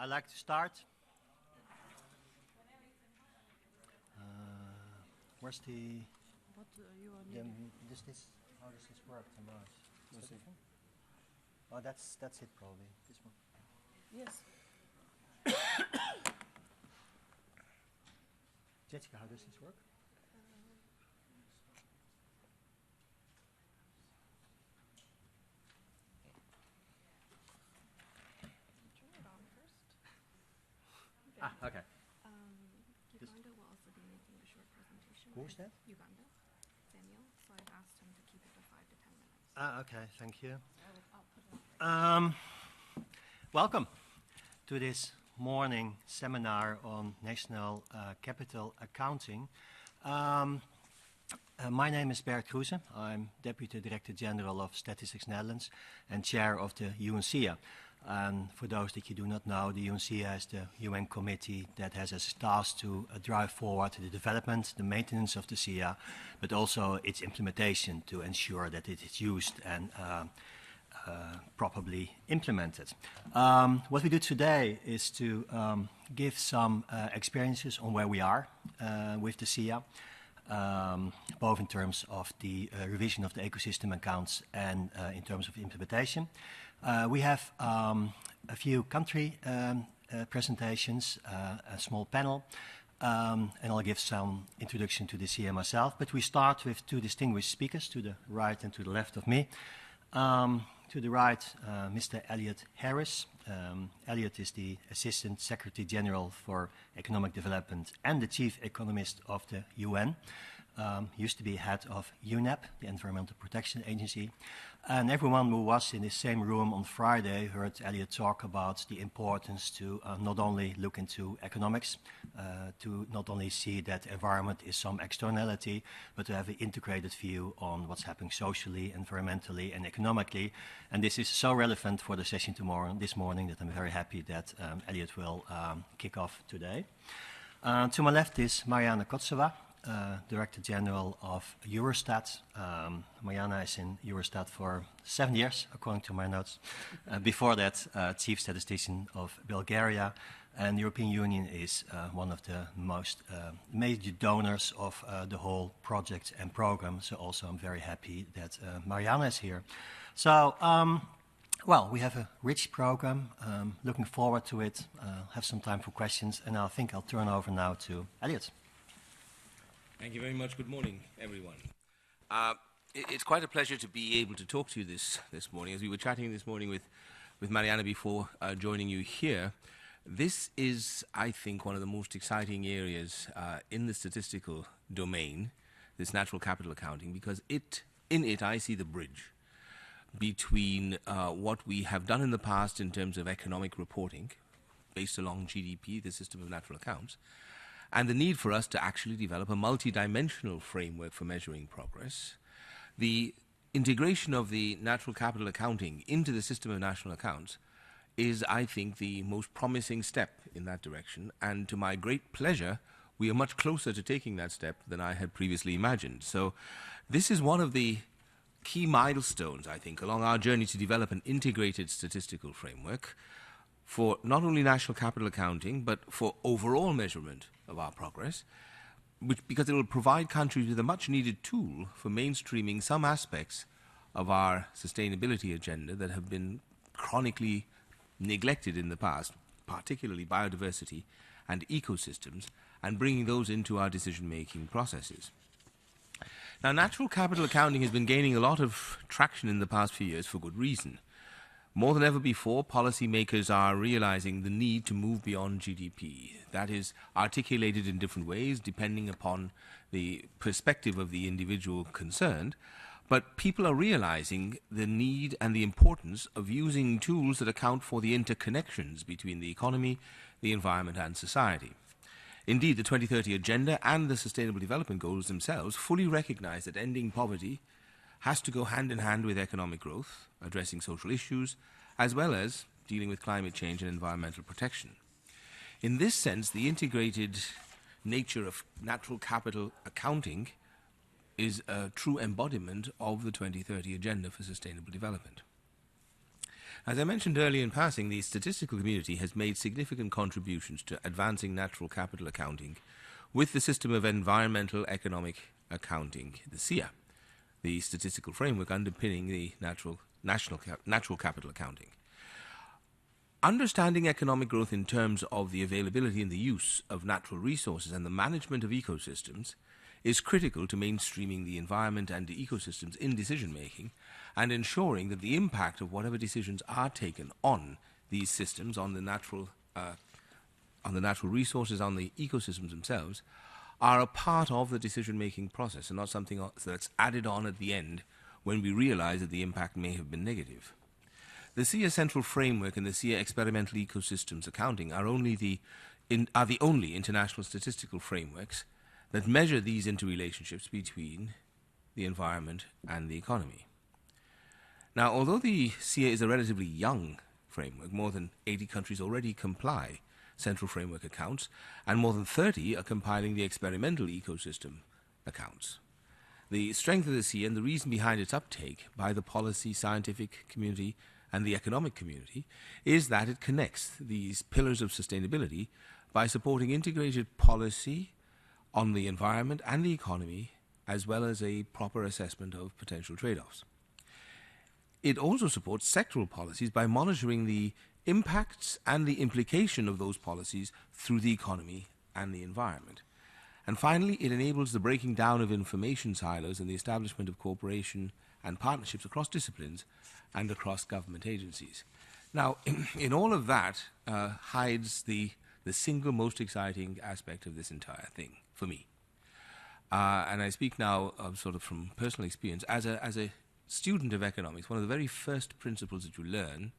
I'd like to start. Where's the... What you are needing? How does this work? The mouse? Is that different? Oh, that's it probably. This one. Yes. Jessica, how does this work? Turn it on first. Ah, okay. Uganda will also be making a short presentation. Who's that? Uganda, Samuel. So I've asked him to keep it to 5 to 10 minutes. Ah, okay, thank you. I'll put it on. Welcome to this morning seminar on National Capital Accounting. My name is Bert Kroese. I'm Deputy Director General of Statistics Netherlands and Chair of the UNCA. And for those that you do not know, the UNCA is the UN committee that has as a task to drive forward the development, the maintenance of the SEEA, but also its implementation to ensure that it is used and properly implemented. What we do today is to give some experiences on where we are with the SEEA, both in terms of the revision of the ecosystem accounts and in terms of implementation. We have a few country presentations, a small panel, and I'll give some introduction to the SEEA myself. But we start with two distinguished speakers to the right and to the left of me. To the right, Mr. Elliot Harris. Elliot is the Assistant Secretary General for Economic Development and the Chief Economist of the UN. Used to be head of UNEP, the Environmental Protection Agency. And everyone who was in the same room on Friday heard Elliot talk about the importance to not only look into economics, to not only see that environment is some externality, but to have an integrated view on what's happening socially, environmentally, and economically. And this is so relevant for the session this morning that I'm very happy that Elliot will kick off today. To my left is Marianne Kotseva, Director General of Eurostat. Mariana is in Eurostat for 7 years, according to my notes. Before that, Chief Statistician of Bulgaria. And the European Union is one of the most major donors of the whole project and program. So also I'm very happy that Mariana is here. So, well, we have a rich program. Looking forward to it. Have some time for questions. And I think I'll turn over now to Elliot. Thank you very much. Good morning, everyone. It's quite a pleasure to be able to talk to you this morning. As we were chatting this morning with Mariana before joining you here, this is, I think, one of the most exciting areas in the statistical domain, this natural capital accounting, because in it I see the bridge between what we have done in the past in terms of economic reporting, based along GDP, the system of natural accounts, and the need for us to actually develop a multidimensional framework for measuring progress. The integration of the natural capital accounting into the system of national accounts is, I think, the most promising step in that direction. And to my great pleasure, we are much closer to taking that step than I had previously imagined. So this is one of the key milestones, I think, along our journey to develop an integrated statistical framework for not only national capital accounting, but for overall measurement of our progress, because it will provide countries with a much-needed tool for mainstreaming some aspects of our sustainability agenda that have been chronically neglected in the past, particularly biodiversity and ecosystems, and bringing those into our decision-making processes. Now, natural capital accounting has been gaining a lot of traction in the past few years for good reason. More than ever before, policymakers are realizing the need to move beyond GDP. That is articulated in different ways, depending upon the perspective of the individual concerned. But people are realizing the need and the importance of using tools that account for the interconnections between the economy, the environment, and society. Indeed, the 2030 Agenda and the Sustainable Development Goals themselves fully recognize that ending poverty has to go hand in hand with economic growth, addressing social issues, as well as dealing with climate change and environmental protection. In this sense, the integrated nature of natural capital accounting is a true embodiment of the 2030 Agenda for Sustainable Development. As I mentioned earlier in passing, the statistical community has made significant contributions to advancing natural capital accounting with the system of environmental economic accounting, the SEEA, the statistical framework underpinning the natural capital accounting. Understanding economic growth in terms of the availability and the use of natural resources and the management of ecosystems is critical to mainstreaming the environment and the ecosystems in decision-making and ensuring that the impact of whatever decisions are taken on these systems, on the natural resources, on the ecosystems themselves, are a part of the decision-making process and not something that's added on at the end when we realize that the impact may have been negative. The SEEA Central Framework and the SEEA Experimental Ecosystems Accounting are the only international statistical frameworks that measure these interrelationships between the environment and the economy. Now, although the SEEA is a relatively young framework, more than 80 countries already comply central framework accounts, and more than 30 are compiling the experimental ecosystem accounts. The strength of the SEEA and the reason behind its uptake by the policy, scientific community, and the economic community is that it connects these pillars of sustainability by supporting integrated policy on the environment and the economy, as well as a proper assessment of potential trade-offs. It also supports sectoral policies by monitoring the impacts and the implication of those policies through the economy and the environment. And finally, it enables the breaking down of information silos and the establishment of cooperation and partnerships across disciplines and across government agencies. Now, in all of that hides the single most exciting aspect of this entire thing for me. And I speak now sort of from personal experience. As a student of economics, one of the very first principles that you learn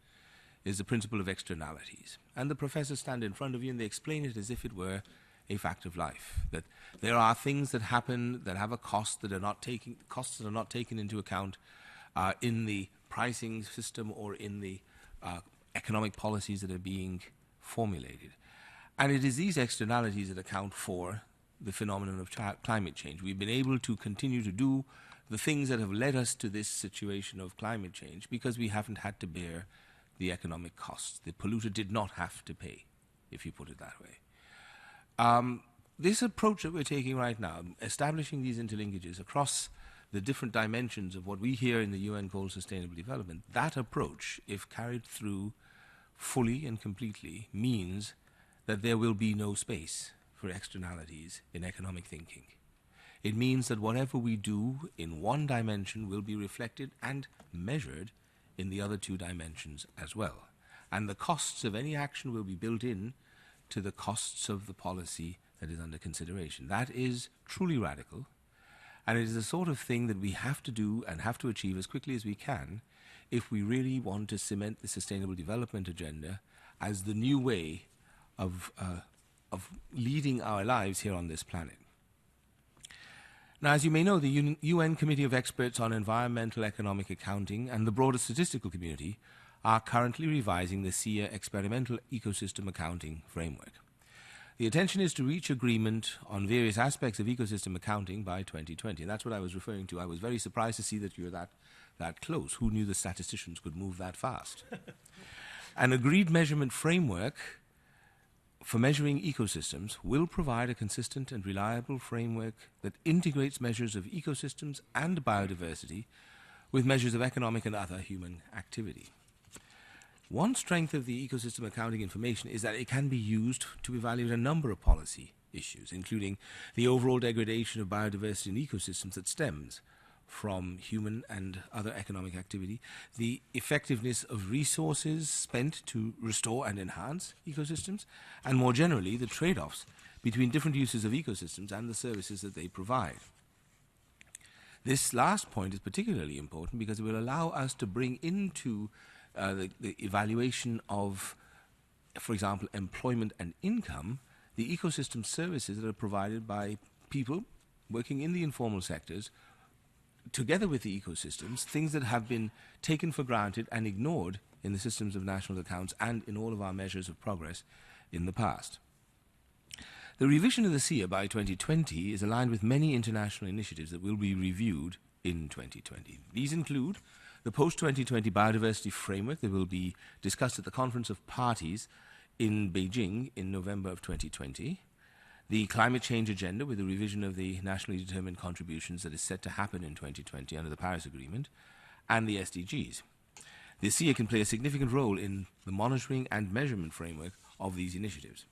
is the principle of externalities. And the professors stand in front of you and they explain it as if it were a fact of life, that there are things that happen that have a cost that are not taken into account in the pricing system or in the economic policies that are being formulated. And it is these externalities that account for the phenomenon of climate change. We've been able to continue to do the things that have led us to this situation of climate change because we haven't had to bear the economic costs. The polluter did not have to pay, if you put it that way. This approach that we're taking right now, establishing these interlinkages across the different dimensions of what we here in the UN call sustainable development, that approach, if carried through fully and completely, means that there will be no space for externalities in economic thinking. It means that whatever we do in one dimension will be reflected and measured in the other two dimensions as well. And the costs of any action will be built in to the costs of the policy that is under consideration. That is truly radical, and it is the sort of thing that we have to do and have to achieve as quickly as we can if we really want to cement the sustainable development agenda as the new way of leading our lives here on this planet. Now, as you may know, the UN Committee of Experts on Environmental Economic Accounting and the broader statistical community are currently revising the SEEA Experimental Ecosystem Accounting Framework. The intention is to reach agreement on various aspects of ecosystem accounting by 2020. And that's what I was referring to. I was very surprised to see that you're that close. Who knew the statisticians could move that fast? An agreed measurement framework for measuring ecosystems will provide a consistent and reliable framework that integrates measures of ecosystems and biodiversity with measures of economic and other human activity. One strength of the ecosystem accounting information is that it can be used to evaluate a number of policy issues, including the overall degradation of biodiversity in ecosystems that stems from human and other economic activity, the effectiveness of resources spent to restore and enhance ecosystems, and more generally, the trade-offs between different uses of ecosystems and the services that they provide. This last point is particularly important because it will allow us to bring into the evaluation of, for example, employment and income, the ecosystem services that are provided by people working in the informal sectors, together with the ecosystems, things that have been taken for granted and ignored in the systems of national accounts and in all of our measures of progress in the past. The revision of the SEEA by 2020 is aligned with many international initiatives that will be reviewed in 2020. These include the post-2020 biodiversity framework that will be discussed at the Conference of Parties in Beijing in November of 2020, the climate change agenda with the revision of the nationally determined contributions that is set to happen in 2020 under the Paris Agreement, and the SDGs. The SEEA can play a significant role in the monitoring and measurement framework of these initiatives.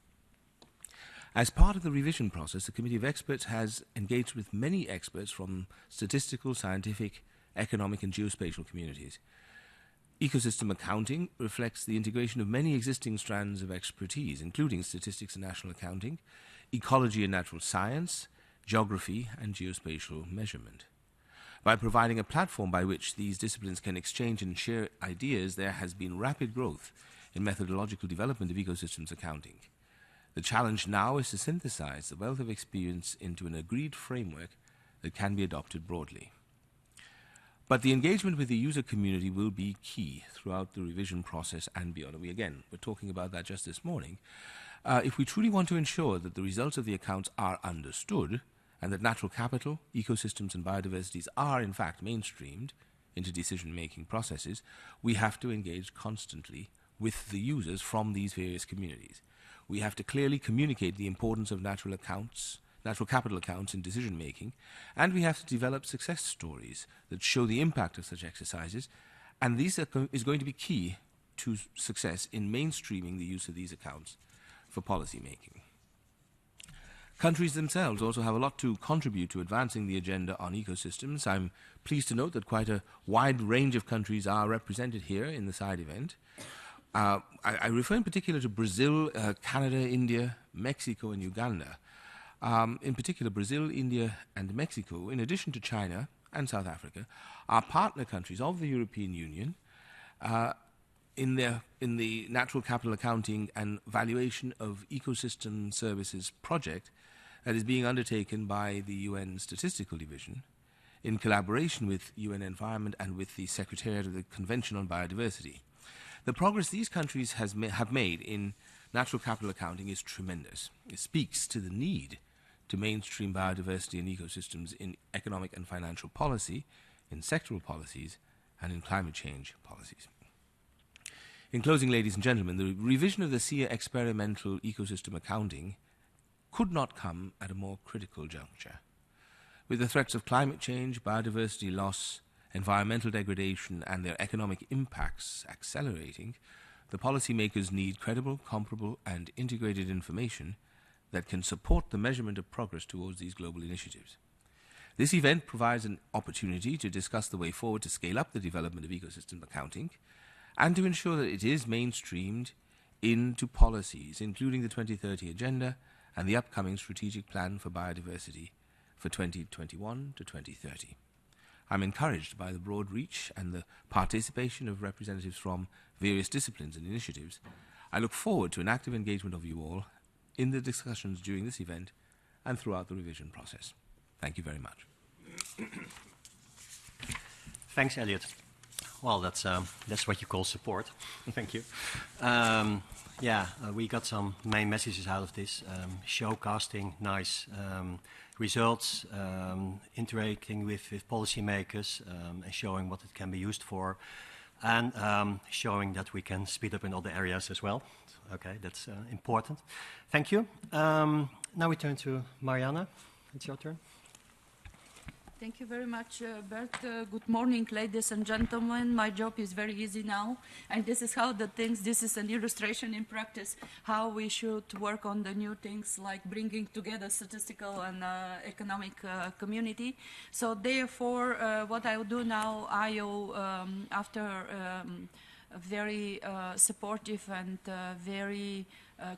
As part of the revision process, the Committee of Experts has engaged with many experts from statistical, scientific, economic and geospatial communities. Ecosystem accounting reflects the integration of many existing strands of expertise, including statistics and national accounting, ecology and natural science, geography and geospatial measurement. By providing a platform by which these disciplines can exchange and share ideas, there has been rapid growth in methodological development of ecosystems accounting. The challenge now is to synthesize the wealth of experience into an agreed framework that can be adopted broadly. But the engagement with the user community will be key throughout the revision process and beyond. And we're talking about that just this morning. If we truly want to ensure that the results of the accounts are understood and that natural capital, ecosystems and biodiversities are in fact mainstreamed into decision-making processes, we have to engage constantly with the users from these various communities. We have to clearly communicate the importance of natural capital accounts in decision-making, and we have to develop success stories that show the impact of such exercises, and these is going to be key to success in mainstreaming the use of these accounts for policy making. Countries themselves also have a lot to contribute to advancing the agenda on ecosystems. I'm pleased to note that quite a wide range of countries are represented here in the side event. I refer in particular to Brazil, Canada, India, Mexico and Uganda. In particular, Brazil, India and Mexico, in addition to China and South Africa, are partner countries of the European Union in the Natural Capital Accounting and Valuation of Ecosystem Services project that is being undertaken by the UN Statistical Division in collaboration with UN Environment and with the Secretariat of the Convention on Biodiversity. The progress these countries have made in natural capital accounting is tremendous. It speaks to the need to mainstream biodiversity and ecosystems in economic and financial policy, in sectoral policies, and in climate change policies. In closing, ladies and gentlemen, the revision of the SEEA experimental ecosystem accounting could not come at a more critical juncture. With the threats of climate change, biodiversity loss, environmental degradation and their economic impacts accelerating, the policymakers need credible, comparable and integrated information that can support the measurement of progress towards these global initiatives. This event provides an opportunity to discuss the way forward to scale up the development of ecosystem accounting and to ensure that it is mainstreamed into policies, including the 2030 Agenda and the upcoming Strategic Plan for Biodiversity for 2021 to 2030. I'm encouraged by the broad reach and the participation of representatives from various disciplines and initiatives. I look forward to an active engagement of you all in the discussions during this event and throughout the revision process. Thank you very much. Thanks, Elliot. Well, that's what you call support. Thank you. We got some main messages out of this. Showcasting nice results, interacting with policymakers, and showing what it can be used for, and showing that we can speed up in other areas as well. Okay, that's important. Thank you. Now we turn to Mariana. It's your turn. Thank you very much, Bert. Good morning, ladies and gentlemen. My job is very easy now, and this is how this is an illustration in practice, how we should work on the new things like bringing together statistical and economic community. So therefore, what I will do now, after a very supportive and very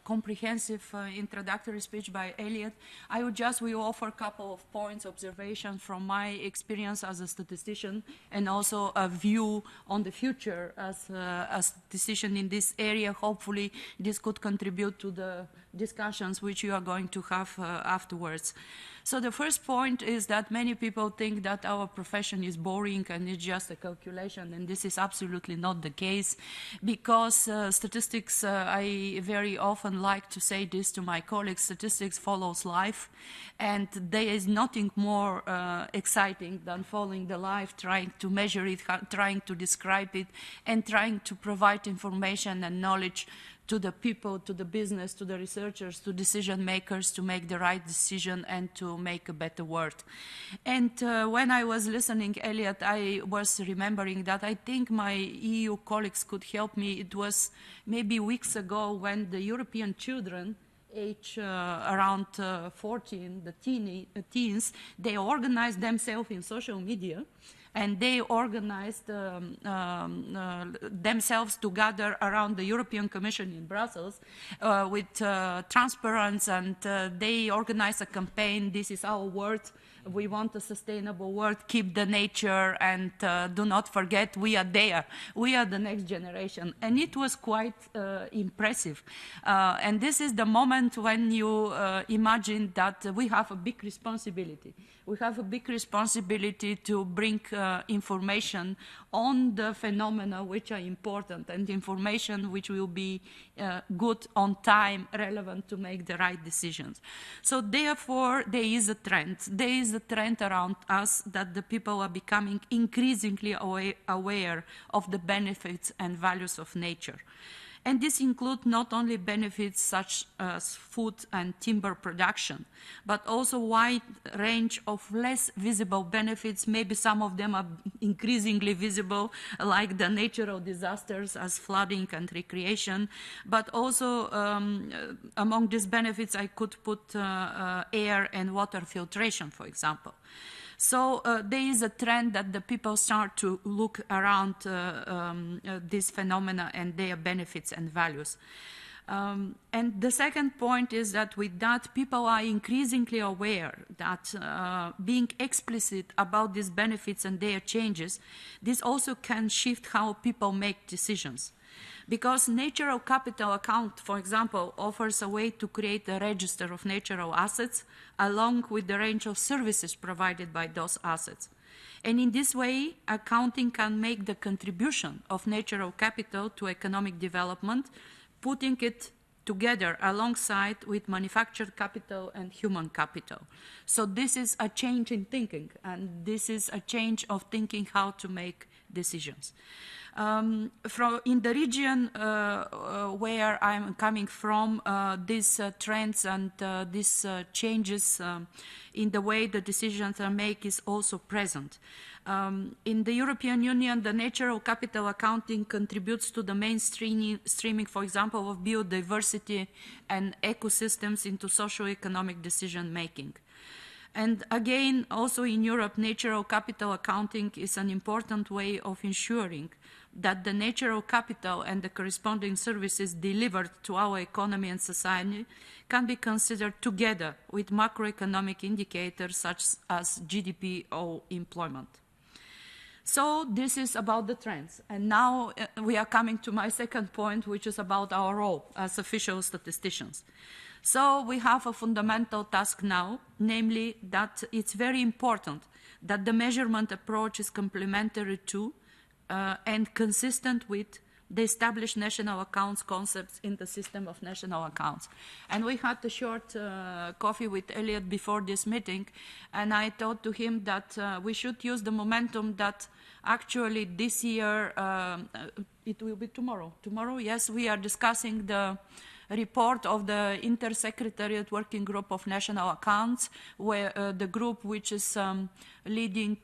comprehensive introductory speech by Elliot, I will offer a couple of points, observations from my experience as a statistician and also a view on the future as a statistician in this area. Hopefully this could contribute to the discussions which you are going to have afterwards. So the first point is that many people think that our profession is boring and it's just a calculation, and this is absolutely not the case, because statistics, I very often often like to say this to my colleagues, statistics follows life, and there is nothing more exciting than following the life, trying to measure it, trying to describe it, and trying to provide information and knowledge to the people, to the business, to the researchers, to decision makers to make the right decision and to make a better world. And when I was listening, Elliot, I was remembering that I think my EU colleagues could help me. It was maybe weeks ago when the European children, age around 14, the teens, they organized themselves in social media, and they organized themselves to gather around the European Commission in Brussels with transparency, and they organized a campaign, "This is our world, we want a sustainable world, keep the nature, and do not forget we are there, we are the next generation." And it was quite impressive. And this is the moment when you imagine that we have a big responsibility. We have a big responsibility to bring information on the phenomena which are important, and information which will be good, on time, relevant to make the right decisions. So therefore, there is a trend. There is a trend around us that the people are becoming increasingly aware of the benefits and values of nature. And this includes not only benefits such as food and timber production, but also a wide range of less visible benefits. Maybe some of them are increasingly visible, like the natural disasters as flooding and recreation. But also among these benefits, I could put air and water filtration, for example. So there is a trend that the people start to look around these phenomena and their benefits and values. And the second point is that with that, people are increasingly aware that being explicit about these benefits and their changes, this also can shift how people make decisions. Because natural capital account, for example, offers a way to create a register of natural assets along with the range of services provided by those assets. And in this way, accounting can make the contribution of natural capital to economic development, putting it together alongside with manufactured capital and human capital. So this is a change in thinking, and this is a change of thinking how to make decisions. In the region where I'm coming from, these trends and these changes in the way the decisions are made is also present. In the European Union, the natural capital accounting contributes to the mainstreaming, for example, of biodiversity and ecosystems into socio-economic decision making. And again, also in Europe, natural capital accounting is an important way of ensuring that the natural capital and the corresponding services delivered to our economy and society can be considered together with macroeconomic indicators such as GDP or employment. So this is about the trends. And now we are coming to my second point, which is about our role as official statisticians. So we have a fundamental task now, namely that it's very important that the measurement approach is complementary to and consistent with the established national accounts concepts in the system of national accounts. And we had a short coffee with Elliot before this meeting, and I thought to him that we should use the momentum that actually this year, it will be tomorrow. Tomorrow, yes, we are discussing the report of the Intersecretariat Working Group of National Accounts, where the group which is leading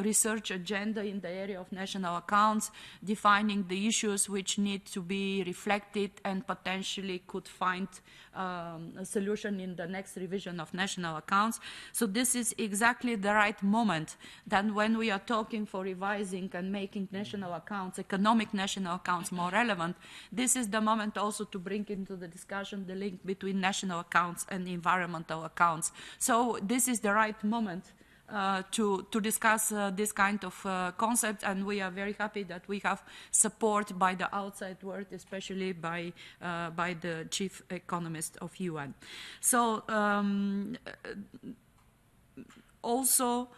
research agenda in the area of national accounts, defining the issues which need to be reflected and potentially could find a solution in the next revision of national accounts. So this is exactly the right moment that when we are talking for revising and making national accounts, economic national accounts more relevant, this is the moment also to bring into the discussion the link between national accounts and environmental accounts. So this is the right moment to discuss this kind of concept, and we are very happy that we have support by the outside world, especially by the chief economist of UN. So also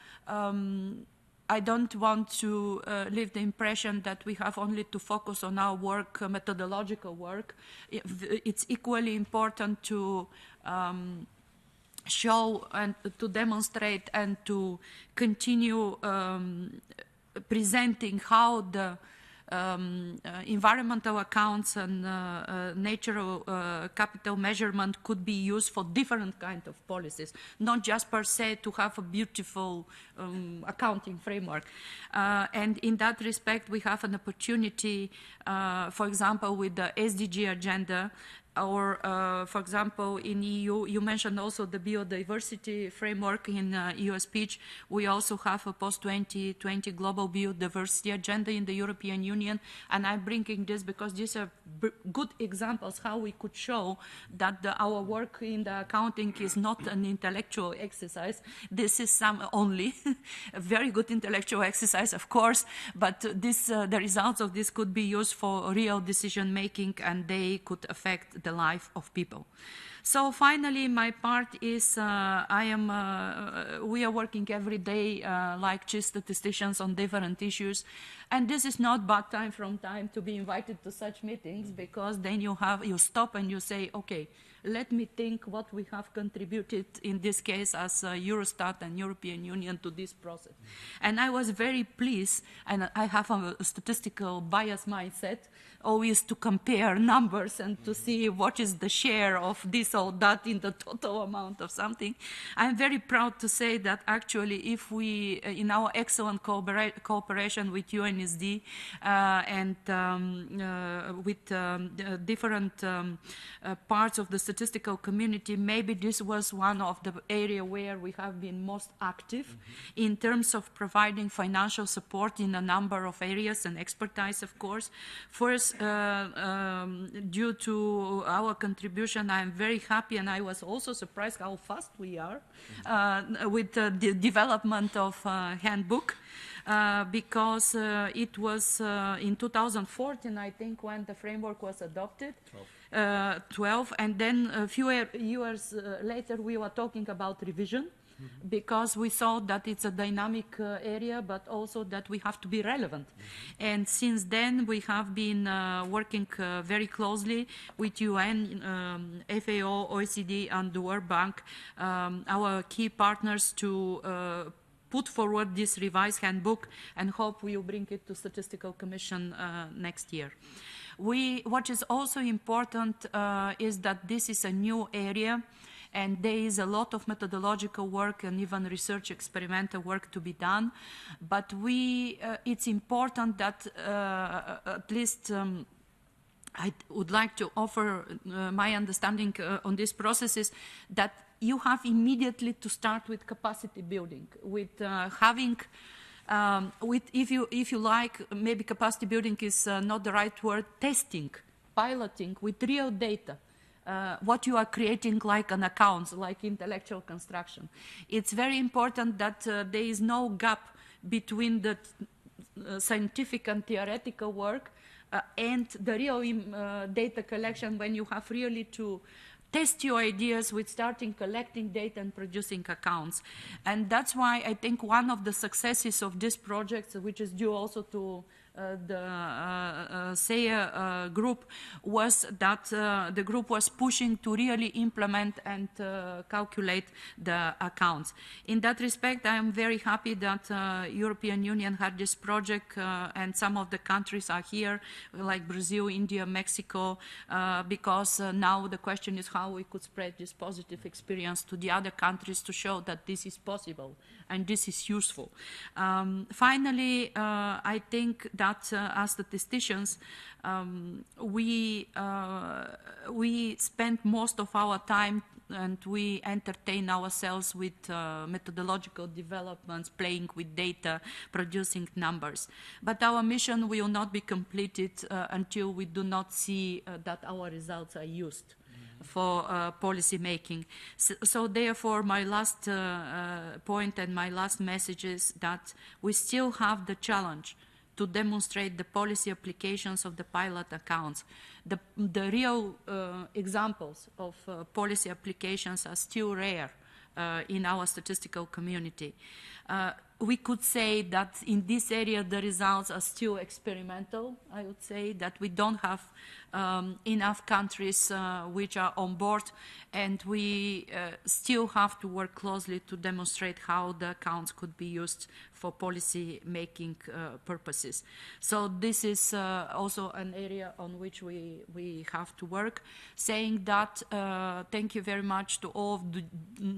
I don't want to leave the impression that we have only to focus on our work, methodological work. It's equally important to show and to demonstrate and to continue presenting how the environmental accounts and natural capital measurement could be used for different kinds of policies, not just per se to have a beautiful accounting framework. And in that respect, we have an opportunity, for example, with the SDG agenda, or, for example, in EU, you mentioned also the biodiversity framework in EU speech. We also have a post-2020 global biodiversity agenda in the European Union. And I'm bringing this because these are good examples how we could show that our work in the accounting is not an intellectual exercise. This is only a very good intellectual exercise, of course, but the results of this could be used for real decision making, and they could affect the life of people. So finally, my part is we are working every day like chief statisticians on different issues, and this is not bad time from time to be invited to such meetings, because then you stop and you say, okay, let me think what we have contributed in this case as Eurostat and European Union to this process. And I was very pleased, and I have a statistical bias mindset, always to compare numbers and to see what is the share of this or that in the total amount of something. I'm very proud to say that actually if we, in our excellent cooperation with UNSD and with different parts of the statistical community, maybe this was one of the areas where we have been most active in terms of providing financial support in a number of areas and expertise, of course. First, due to our contribution, I'm very happy, and I was also surprised how fast we are with the development of handbook. Because it was in 2014, I think, when the framework was adopted. 12, and then a few years later we were talking about revision, because we saw that it's a dynamic area, but also that we have to be relevant. And since then we have been working very closely with UN, FAO, OECD, and the World Bank, our key partners, to put forward this revised handbook, and hope we will bring it to Statistical Commission next year. What is also important is that this is a new area, and there is a lot of methodological work and even research experimental work to be done. But it's important that at least I would like to offer my understanding on this process is that you have immediately to start with capacity building, with having if you like, maybe capacity building is not the right word, testing, piloting with real data, what you are creating like an account, like intellectual construction. It's very important that there is no gap between the scientific and theoretical work and the real data collection, when you have really to test your ideas with starting collecting data and producing accounts. And that's why I think one of the successes of this project, which is due also to the SEEA group, was that the group was pushing to really implement and calculate the accounts. In that respect, I am very happy that European Union had this project and some of the countries are here, like Brazil, India, Mexico, because now the question is how we could spread this positive experience to the other countries to show that this is possible and this is useful. Finally, I think that as statisticians, we spend most of our time and we entertain ourselves with methodological developments, playing with data, producing numbers. But our mission will not be completed until we do not see that our results are used for policy making. So therefore, my last point and my last message is that we still have the challenge to demonstrate the policy applications of the pilot accounts. The real examples of policy applications are still rare in our statistical community. we could say that in this area the results are still experimental. I would say that we don't have enough countries which are on board, and we still have to work closely to demonstrate how the accounts could be used for policy making purposes. So this is also an area on which we have to work. Saying that, thank you very much to all of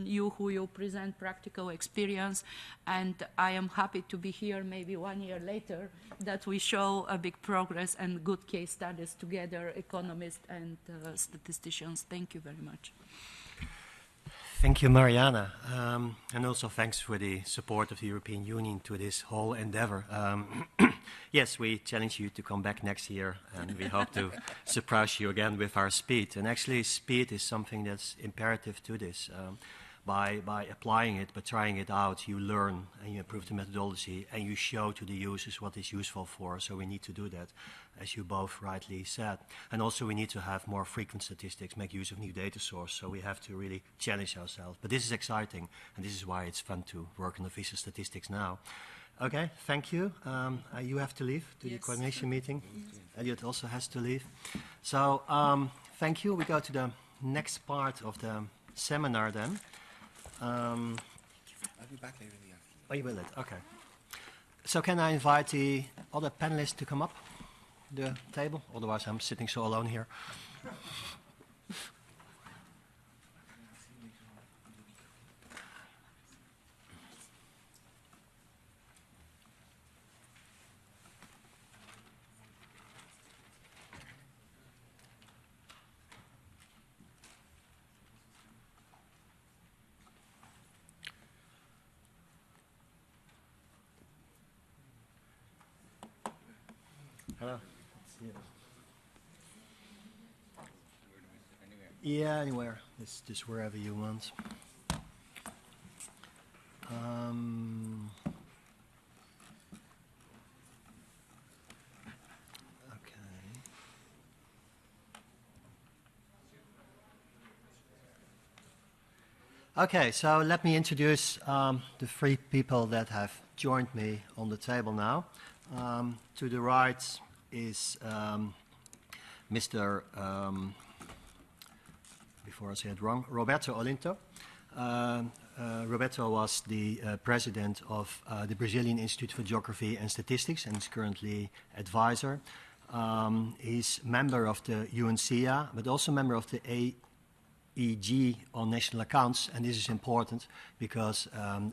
you who you present practical experience, and I am happy to be here maybe 1 year later that we show a big progress and good case studies together, economists and statisticians. Thank you very much. Thank you, Mariana, and also thanks for the support of the European Union to this whole endeavor. Yes, we challenge you to come back next year, and we hope to surprise you again with our speed. And actually, speed is something that's imperative to this. By applying it, by trying it out, you learn and you improve the methodology, and you show to the users what it's useful for. So we need to do that, as you both rightly said. And also we need to have more frequent statistics, make use of new data source. So we have to really challenge ourselves. But this is exciting, and this is why it's fun to work on official statistics now. Okay, thank you. You have to leave to the coordination meeting. Elliot also has to leave. So thank you. We go to the next part of the seminar then. I'll be back later in the afternoon. Oh, you will it? Okay. So can I invite the other panelists to come up the table? Otherwise I'm sitting so alone here. Hello. Yeah, anywhere. It's just wherever you want. Okay, so let me introduce the three people that have joined me on the table now. To the right is Mr. Before I say it wrong, Roberto Olinto. Roberto was the president of the Brazilian Institute for Geography and Statistics and is currently advisor. He's member of the UNCA, but also member of the AEG on national accounts, and this is important because,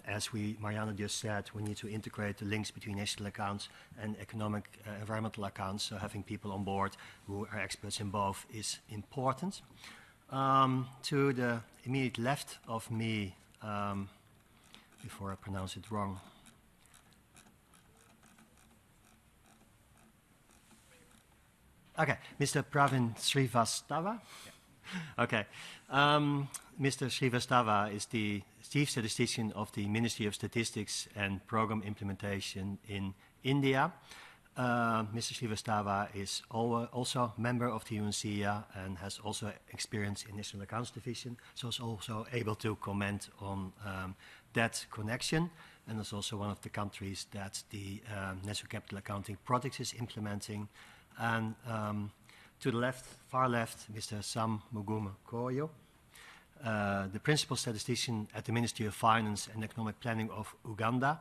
as Mariana just said, we need to integrate the links between national accounts and economic environmental accounts, so having people on board who are experts in both is important. To the immediate left of me, before I pronounce it wrong, okay, Mr. Pravin Srivastava. Yeah. Okay. Mr. Srivastava is the chief statistician of the Ministry of Statistics and Program Implementation in India. Mr. Srivastava is also member of the UNCA and has also experience in National Accounts Division, so is also able to comment on that connection, and is also one of the countries that the National Capital Accounting Project is implementing. And to the left, far left, Mr. Sam Mugume Koyo, the principal statistician at the Ministry of Finance and Economic Planning of Uganda.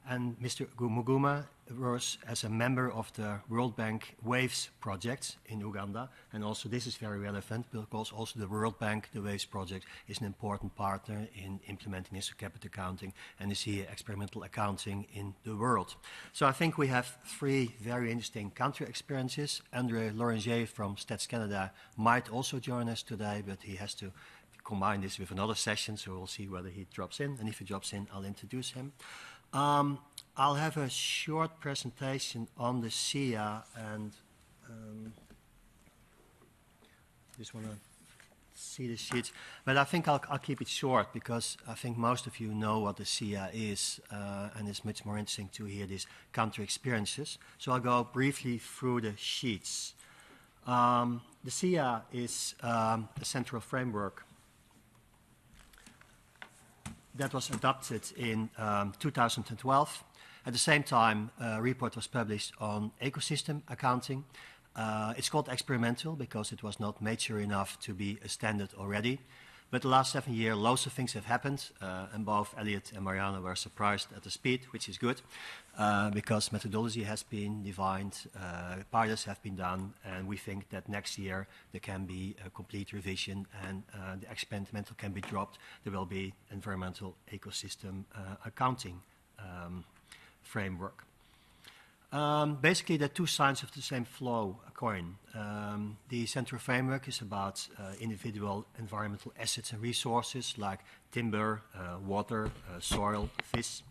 And Mr. Mugume works as a member of the World Bank WAVES project in Uganda, and also this is very relevant because also the World Bank, the WAVES project, is an important partner in implementing national capital accounting and the SEEA experimental accounting in the world. So I think we have three very interesting country experiences. André Loranger from Stats Canada might also join us today, but he has to combine this with another session, so we'll see whether he drops in, and if he drops in, I'll introduce him. I'll have a short presentation on the SEEA, and just want to see the sheets, but I think I'll keep it short because I think most of you know what the SEEA is, and it's much more interesting to hear these country experiences. So I'll go briefly through the sheets. The SEEA is a central framework that was adopted in 2012. At the same time, a report was published on ecosystem accounting. It's called experimental because it was not mature enough to be a standard already. But the last 7 years, loads of things have happened, and both Elliot and Mariana were surprised at the speed, which is good, because methodology has been defined, pilots have been done, and we think that next year there can be a complete revision and the experimental can be dropped. There will be environmental ecosystem accounting framework. Basically, there are two sides of the same coin. The central framework is about individual environmental assets and resources like timber, water, soil, fish.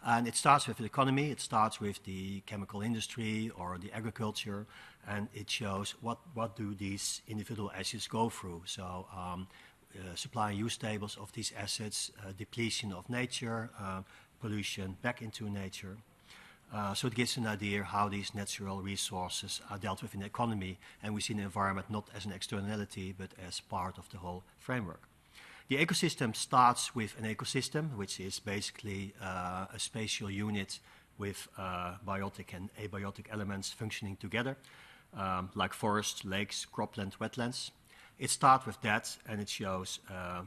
And it starts with the economy, it starts with the chemical industry or the agriculture, and it shows what do these individual assets go through. So supply and use tables of these assets, depletion of nature, pollution back into nature. So it gives an idea how these natural resources are dealt with in the economy, and we see the environment not as an externality, but as part of the whole framework. The ecosystem starts with an ecosystem, which is basically a spatial unit with biotic and abiotic elements functioning together, like forests, lakes, cropland, wetlands. It starts with that, and it shows,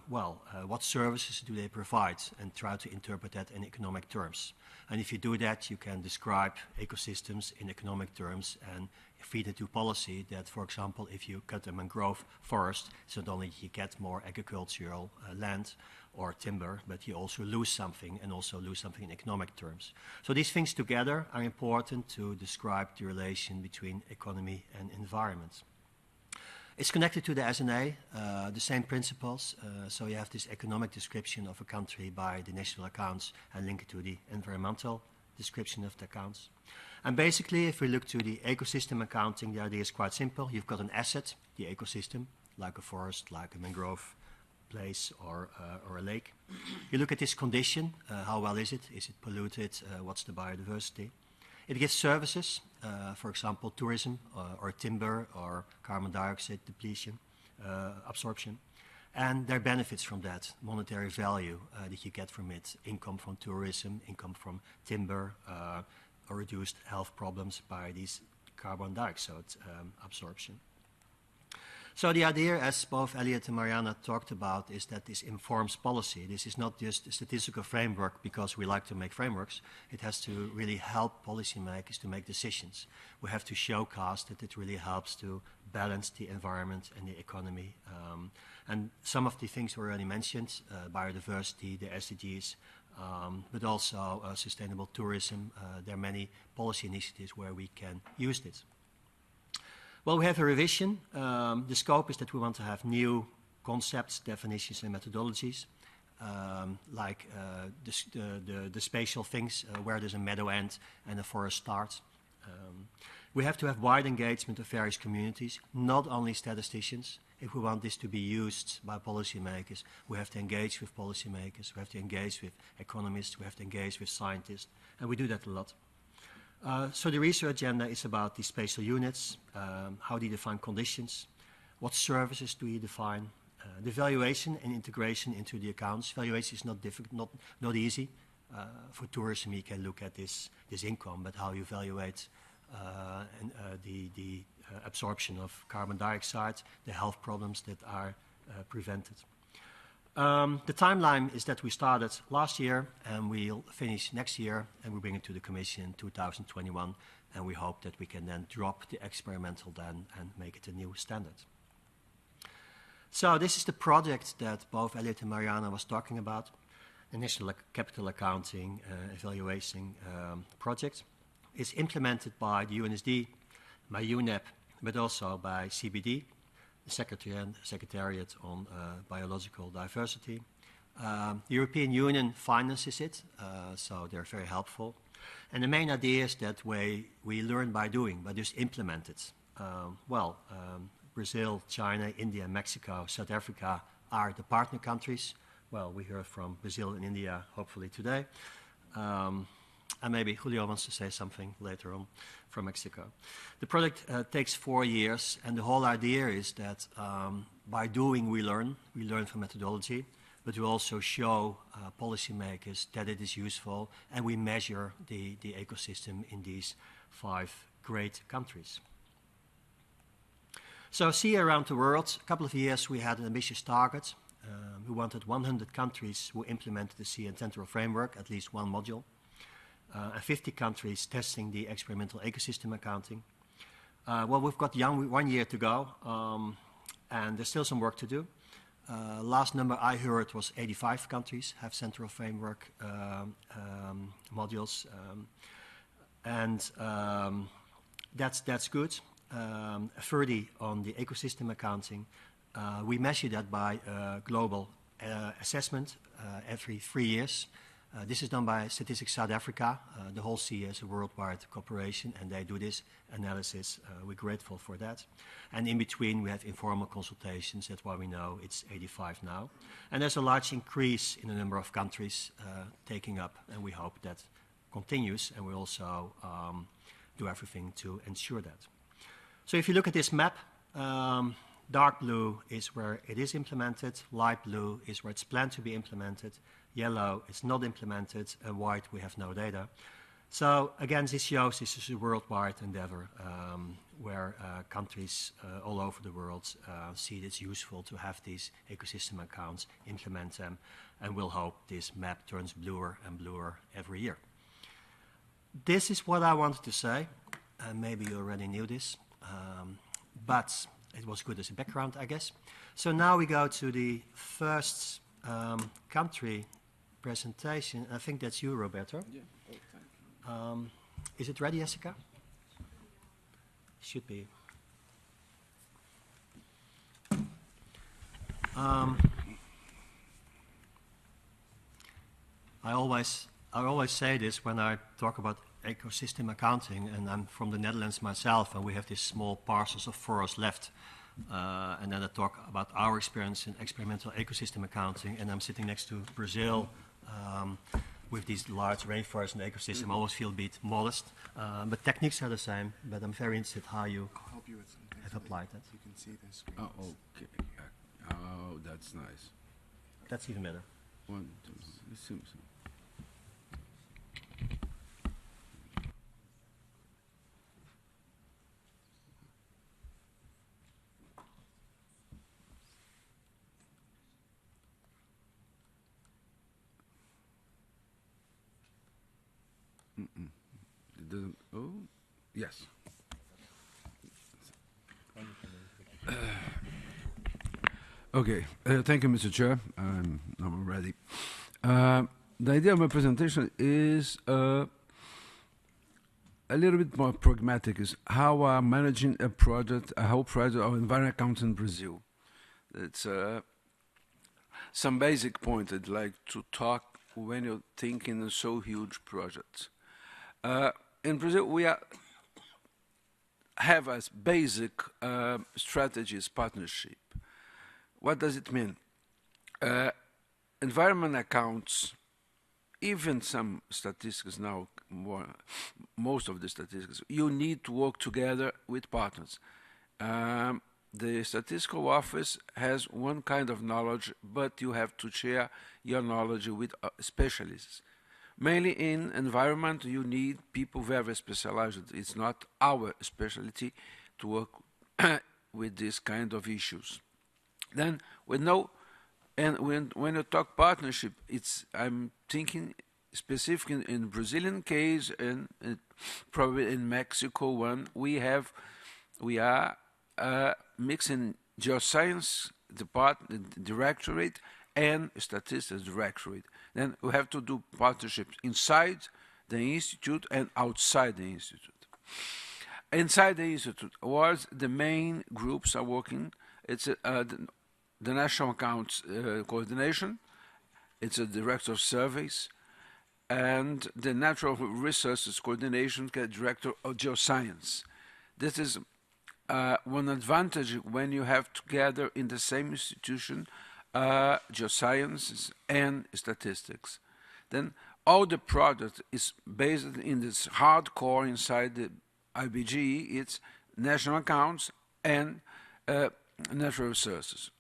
what services do they provide, and try to interpret that in economic terms. And if you do that, you can describe ecosystems in economic terms and feed into policy that, for example, if you cut a mangrove forest, it's not only you get more agricultural land or timber, but you also lose something, and also lose something in economic terms. So these things together are important to describe the relation between economy and environment. It's connected to the SNA, the same principles. So you have this economic description of a country by the national accounts and link it to the environmental description of the accounts. And basically, if we look to the ecosystem accounting, the idea is quite simple. You've got an asset, the ecosystem, like a forest, like a mangrove place or a lake. You look at this condition, how well is it? Is it polluted? What's the biodiversity? It gives services, for example, tourism or timber or carbon dioxide depletion, absorption. And there are benefits from that, monetary value that you get from it, income from tourism, income from timber, or reduced health problems by these carbon dioxide absorption. So the idea, as both Elliot and Mariana talked about, is that this informs policy. This is not just a statistical framework because we like to make frameworks. It has to really help policymakers to make decisions. We have to showcase that it really helps to balance the environment and the economy. And some of the things were already mentioned, biodiversity, the SDGs, but also sustainable tourism. There are many policy initiatives where we can use this. Well, we have a revision. The scope is that we want to have new concepts, definitions, and methodologies, like the spatial things, where there's a meadow end and a forest starts. We have to have wide engagement of various communities, not only statisticians. If we want this to be used by policymakers, we have to engage with policymakers, we have to engage with economists, we have to engage with scientists, and we do that a lot. So the research agenda is about the spatial units, how do you define conditions, what services do you define, the valuation and integration into the accounts. Valuation is not difficult, not easy. For tourism, you can look at this income, but how you evaluate the absorption of carbon dioxide, the health problems that are prevented. The timeline is that we started last year and we'll finish next year, and we bring it to the Commission in 2021, and we hope that we can then drop the experimental then and make it a new standard. So this is the project that both Elliot and Mariana was talking about, the National Capital Accounting Evaluation project. It's implemented by the UNSD, by UNEP, but also by CBD, the Secretariat on Biological Diversity. The European Union finances it, so they're very helpful. And the main idea is that we learn by doing, by just implement it. Brazil, China, India, Mexico, South Africa are the partner countries. Well, we heard from Brazil and India, hopefully today. And maybe Julio wants to say something later on from Mexico. The project takes 4 years, and the whole idea is that by doing we learn from methodology. but we also show policymakers that it is useful, and we measure the ecosystem in these 5 great countries. So SEEA around the world, a couple of years we had an ambitious target. We wanted 100 countries who implemented the SEEA Central Framework, at least one module, and 50 countries testing the experimental ecosystem accounting. Well, we've got 1 year to go, and there's still some work to do. Last number I heard was 85 countries have central framework modules, and that's good. 30 on the ecosystem accounting. We measure that by global assessment every 3 years. This is done by Statistics South Africa. The whole SEEA is a worldwide corporation, and they do this analysis. We're grateful for that. And in between, we have informal consultations. That's why we know it's 85 now. And there's a large increase in the number of countries taking up, and we hope that continues, and we also do everything to ensure that. So if you look at this map, dark blue is where it is implemented, light blue is where it's planned to be implemented, yellow is not implemented, and white we have no data. So again, this shows this is a worldwide endeavor where countries all over the world see it's useful to have these ecosystem accounts, implement them, and we'll hope this map turns bluer and bluer every year. This is what I wanted to say, and maybe you already knew this, but it was good as a background, I guess. So now we go to the first country presentation. I think that's you, Roberto. Yeah. Oh, thank you. Is it ready, Jessica? Should be. I always say this when I talk about ecosystem accounting, and I'm from the Netherlands myself, and we have these small parcels of forest left. And then I talk about our experience in experimental ecosystem accounting, and I'm sitting next to Brazil with these large rainforests and ecosystem. I always feel a bit modest, but techniques are the same, but I'm very interested how you I'll help you with something. have applied that. You can see the screen. Oh, okay. Oh, that's nice. That's even better. 1, 2, it seems so. It doesn't. Oh, yes. Okay. Thank you, Mr. Chair. I'm ready. The idea of my presentation is a little bit more pragmatic. Is how I'm managing a project, a whole project of environment accounting in Brazil. It's some basic point I'd like to talk when you're thinking of so huge projects. In Brazil, we have as basic strategies partnership. What does it mean? Environment accounts, even some statistics now, most of the statistics, you need to work together with partners. The statistical office has one kind of knowledge, but you have to share your knowledge with specialists. Mainly in environment, you need people very specialized. It's not our specialty to work with this kind of issues. Then we know, and when you talk partnership, I'm thinking specifically in Brazilian case and probably in Mexico one, we are mixing geoscience directorate and statistics directorate. Then we have to do partnerships inside the institute and outside the institute. Inside the institute, was the main groups are working. It's the National Accounts Coordination, it's a Director of Surveys, and the Natural Resources Coordination, Director of Geoscience. This is one advantage when you have together in the same institution geosciences and statistics. Then all the product is based in this hardcore inside the IBG, it's national accounts and natural resources.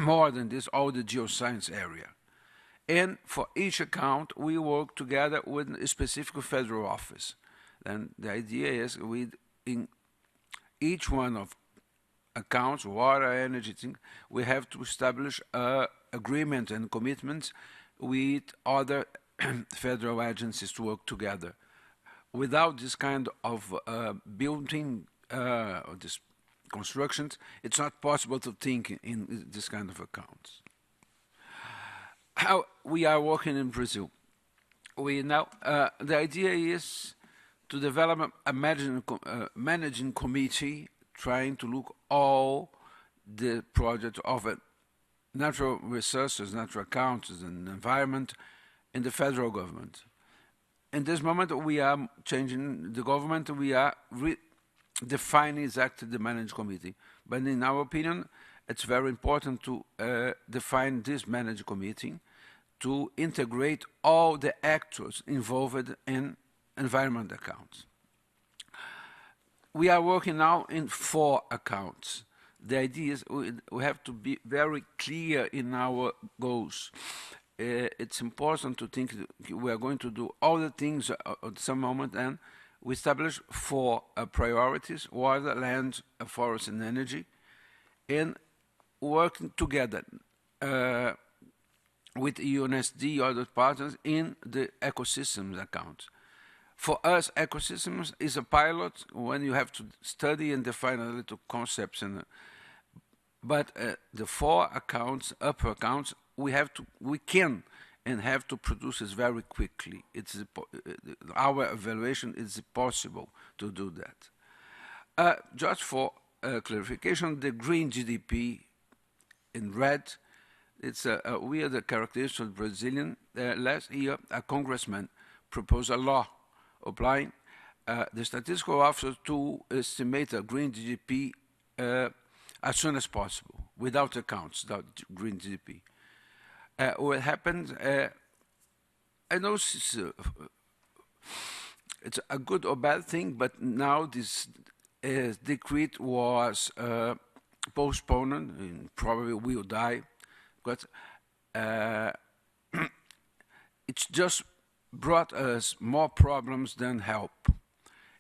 more than this, all the geoscience area. And for each account, we work together with a specific federal office. And the idea is in each one of accounts, water, energy, we have to establish agreement and commitments with other federal agencies to work together. Without this kind of building, or this constructions, it's not possible to think in this kind of accounts. How we are working in Brazil. We now, the idea is to develop a managing committee trying to look all the projects of natural resources, natural accounts, and environment in the federal government. In this moment, we are changing the government. We are defining exactly the managing committee. But in our opinion, it's very important to define this managing committee to integrate all the actors involved in environment accounts. We are working now in 4 accounts. The idea is we have to be very clear in our goals. It's important to think we are going to do all the things at some moment, and we establish 4 priorities: water, land, forest, and energy, and working together with UNSD, other partners, in the ecosystems account. For us, ecosystems is a pilot when you have to study and define a little concepts. But the 4 accounts, upper accounts, we can and have to produce this very quickly. Our evaluation is possible to do that. Just for clarification, the green GDP in red, we are the characteristics of Brazilian. Last year, a congressman proposed a law applying the statistical officer to estimate a green GDP as soon as possible, without accounts, without green GDP. What happened, I know it's a good or bad thing, but now this decree was postponed and probably will die, but it's just brought us more problems than help.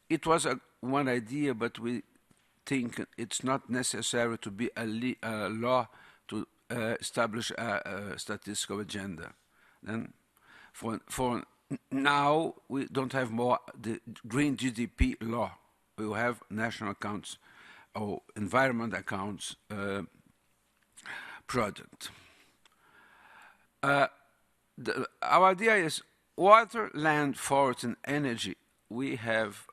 It was one idea, but we think it's not necessary to be a law to establish a statistical agenda. Then for now, we don't have more the green GDP law. We will have national accounts or environment accounts project. Our idea is water, land, forest, and energy. We have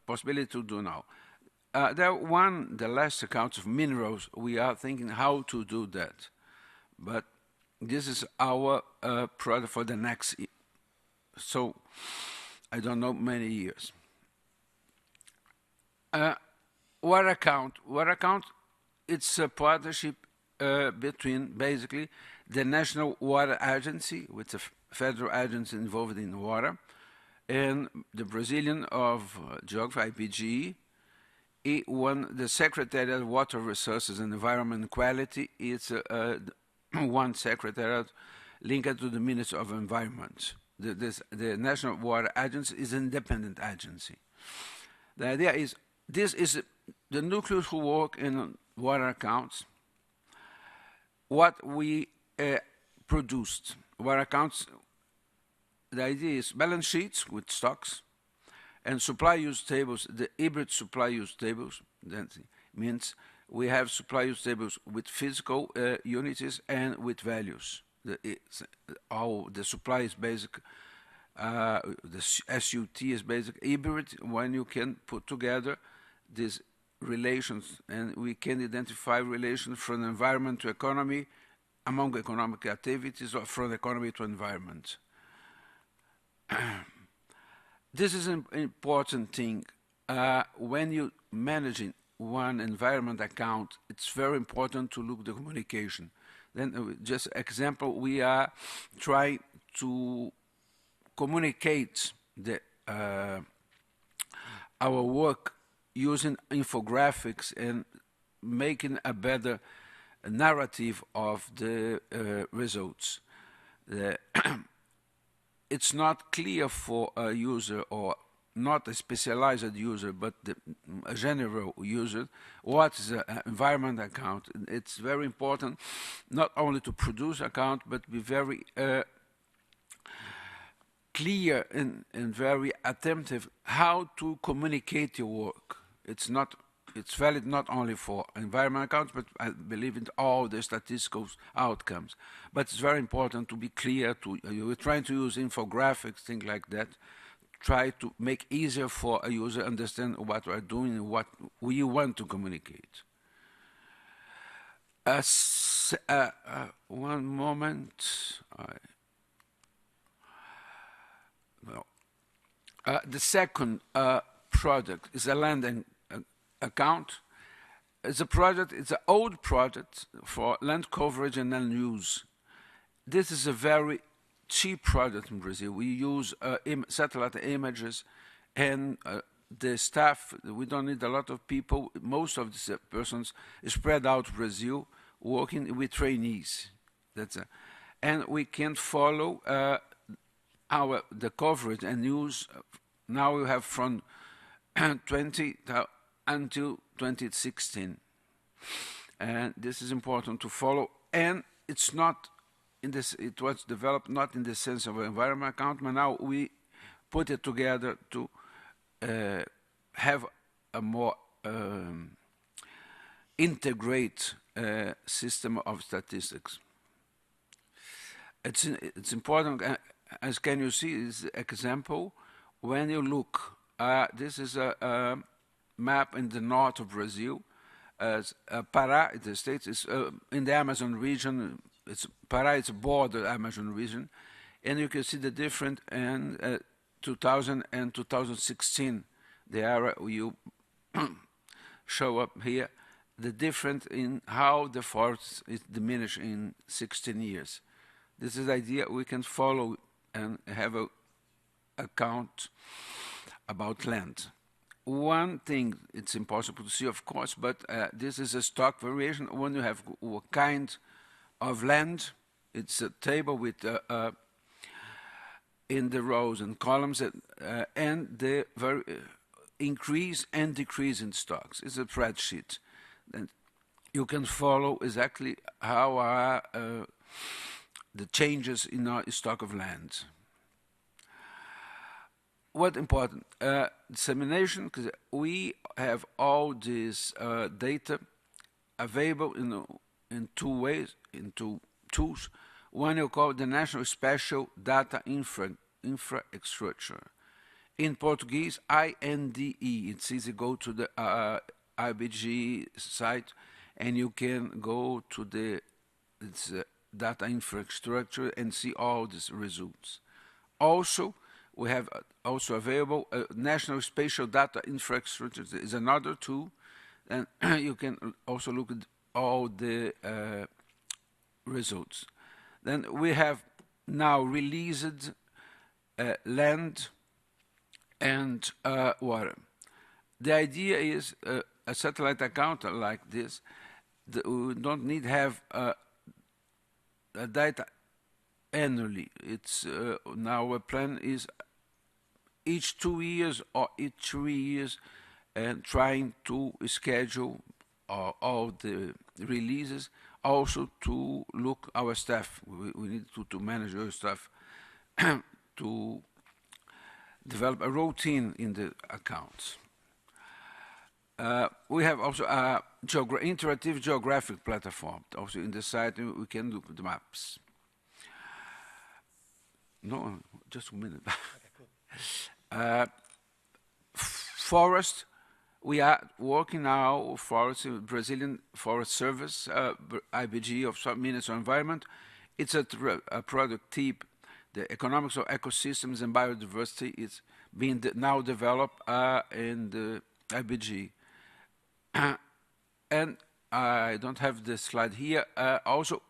possibility to do now. The last accounts of minerals, we are thinking how to do that. But this is our product for the next year. So, I don't know, many years. Water account, it's a partnership between, basically, the National Water Agency, with the federal agency involved in water, and the Brazilian of Geography, IPGE. The Secretariat of Water Resources and Environment Quality is one secretariat linked to the Ministry of Environment. The National Water Agency is an independent agency. The idea is, this is the nucleus who work in water accounts. What we produced, water accounts, the idea is balance sheets with stocks, and supply-use tables, the hybrid supply-use tables. That means we have supply-use tables with physical unities and with values. The supply is basic, the SUT is basic hybrid, when you can put together these relations, and we can identify relations from environment to economy, among economic activities, or from economy to environment. This is an important thing. When you're managing one environment account, it's very important to look at the communication. Then, just example, we are trying to communicate our work using infographics and making a better narrative of the results. It's not clear for a user, or not a specialized user, but a general user, what is an environment account. It's very important not only to produce account, but be very clear and very attentive how to communicate your work. It's valid not only for environment accounts, but I believe in all the statistical outcomes. But it's very important to be clear. We're trying to use infographics, things like that. Try to make easier for a user understand what we're doing and what we want to communicate. One moment. The second product is a land account. It's an old product for land coverage and land use. This is a very cheap product in Brazil. We use satellite images, and the staff, we don't need a lot of people. Most of the persons spread out Brazil, working with trainees. And we can follow the coverage and news. Now we have from 20 until 2016, and this is important to follow. And it's not in this. It was developed not in the sense of an environment account, but now we put it together to have a more integrate system of statistics. It's important. As can you see, is example when you look. This is a map in the north of Brazil. Pará, the state, is in the Amazon region. Pará is a border Amazon region, and you can see the difference in 2000 and 2016. The area you show up here, the difference in how the forest is diminished in 16 years. This is the idea we can follow and have a account about land. One thing it's impossible to see, of course, but this is a stock variation. When you have a kind of land, it's a table with in the rows and columns and the increase and decrease in stocks. It's a spreadsheet. And you can follow exactly how are the changes in our stock of land. What important? Dissemination, because we have all this data available in two ways, in two tools. One you call the National Special Data Infrastructure. In Portuguese, INDE. It's easy to go to the IBG site, and you can go to the data infrastructure and see all these results. Also, we have also available National Spatial Data Infrastructure is another tool, and you can also look at all the results. Then we have now released land and water. The idea is a satellite account like this, we don't need to have data annually. It's now a plan is each 2 years or each 3 years, and trying to schedule all the releases. Also to look our staff. We need to manage our staff to develop a routine in the accounts. We have also a interactive geographic platform. Also in the site we can look at the maps. No, just a minute. Okay, cool. Forest, we are working now for Brazilian Forest Service, IBG of Ministry of Environment. It's a product type. The economics of ecosystems and biodiversity is being now developed in the IBG. And I don't have the slide here. Also,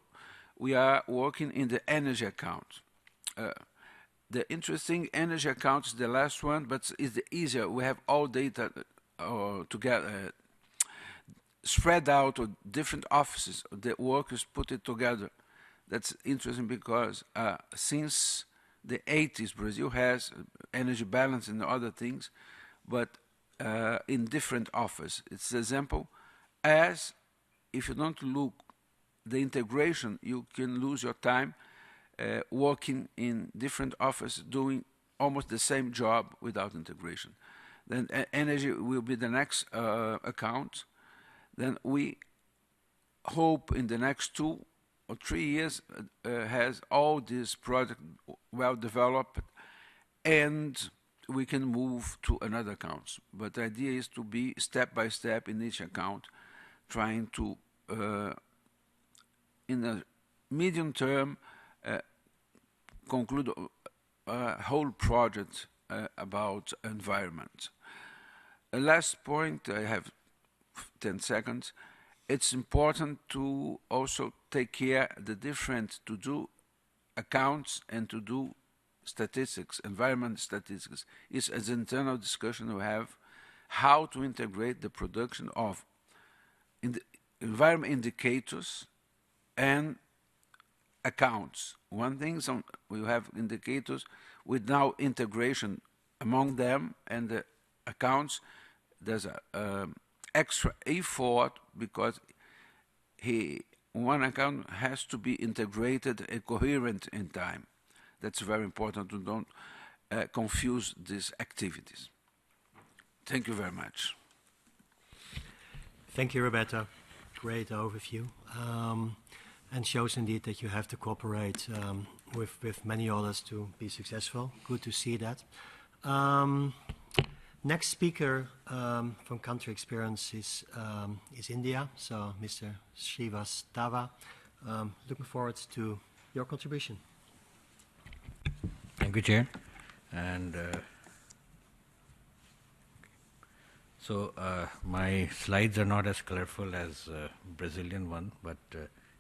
we are working in the energy account. The interesting energy account is the last one, but it's the easier. We have all data together spread out of different offices. The workers put it together. That's interesting because since the 80s, Brazil has energy balance and other things, but in different offices. It's an example as if you don't look the integration, you can lose your time working in different offices doing almost the same job without integration. Then energy will be the next account. Then we hope in the next 2 or 3 years has all this project well developed, and we can move to another accounts. But the idea is to be step by step in each account, trying to, in the medium term, conclude a whole project about environment. A last point, I have 10 seconds. It's important to also take care the different to do accounts and to do statistics, environment statistics. It's an internal discussion we have how to integrate the production of environment indicators and accounts. One thing is we have indicators with now integration among them and the accounts. There's a extra effort because one account has to be integrated and coherent in time. That's very important to don't confuse these activities. Thank you very much. Thank you, Roberto. Great overview. And shows indeed that you have to cooperate with many others to be successful. Good to see that. Next speaker from country experience is India, so Mr. Srivastava. Looking forward to your contribution. Thank you, Chair. And so my slides are not as colorful as Brazilian one, but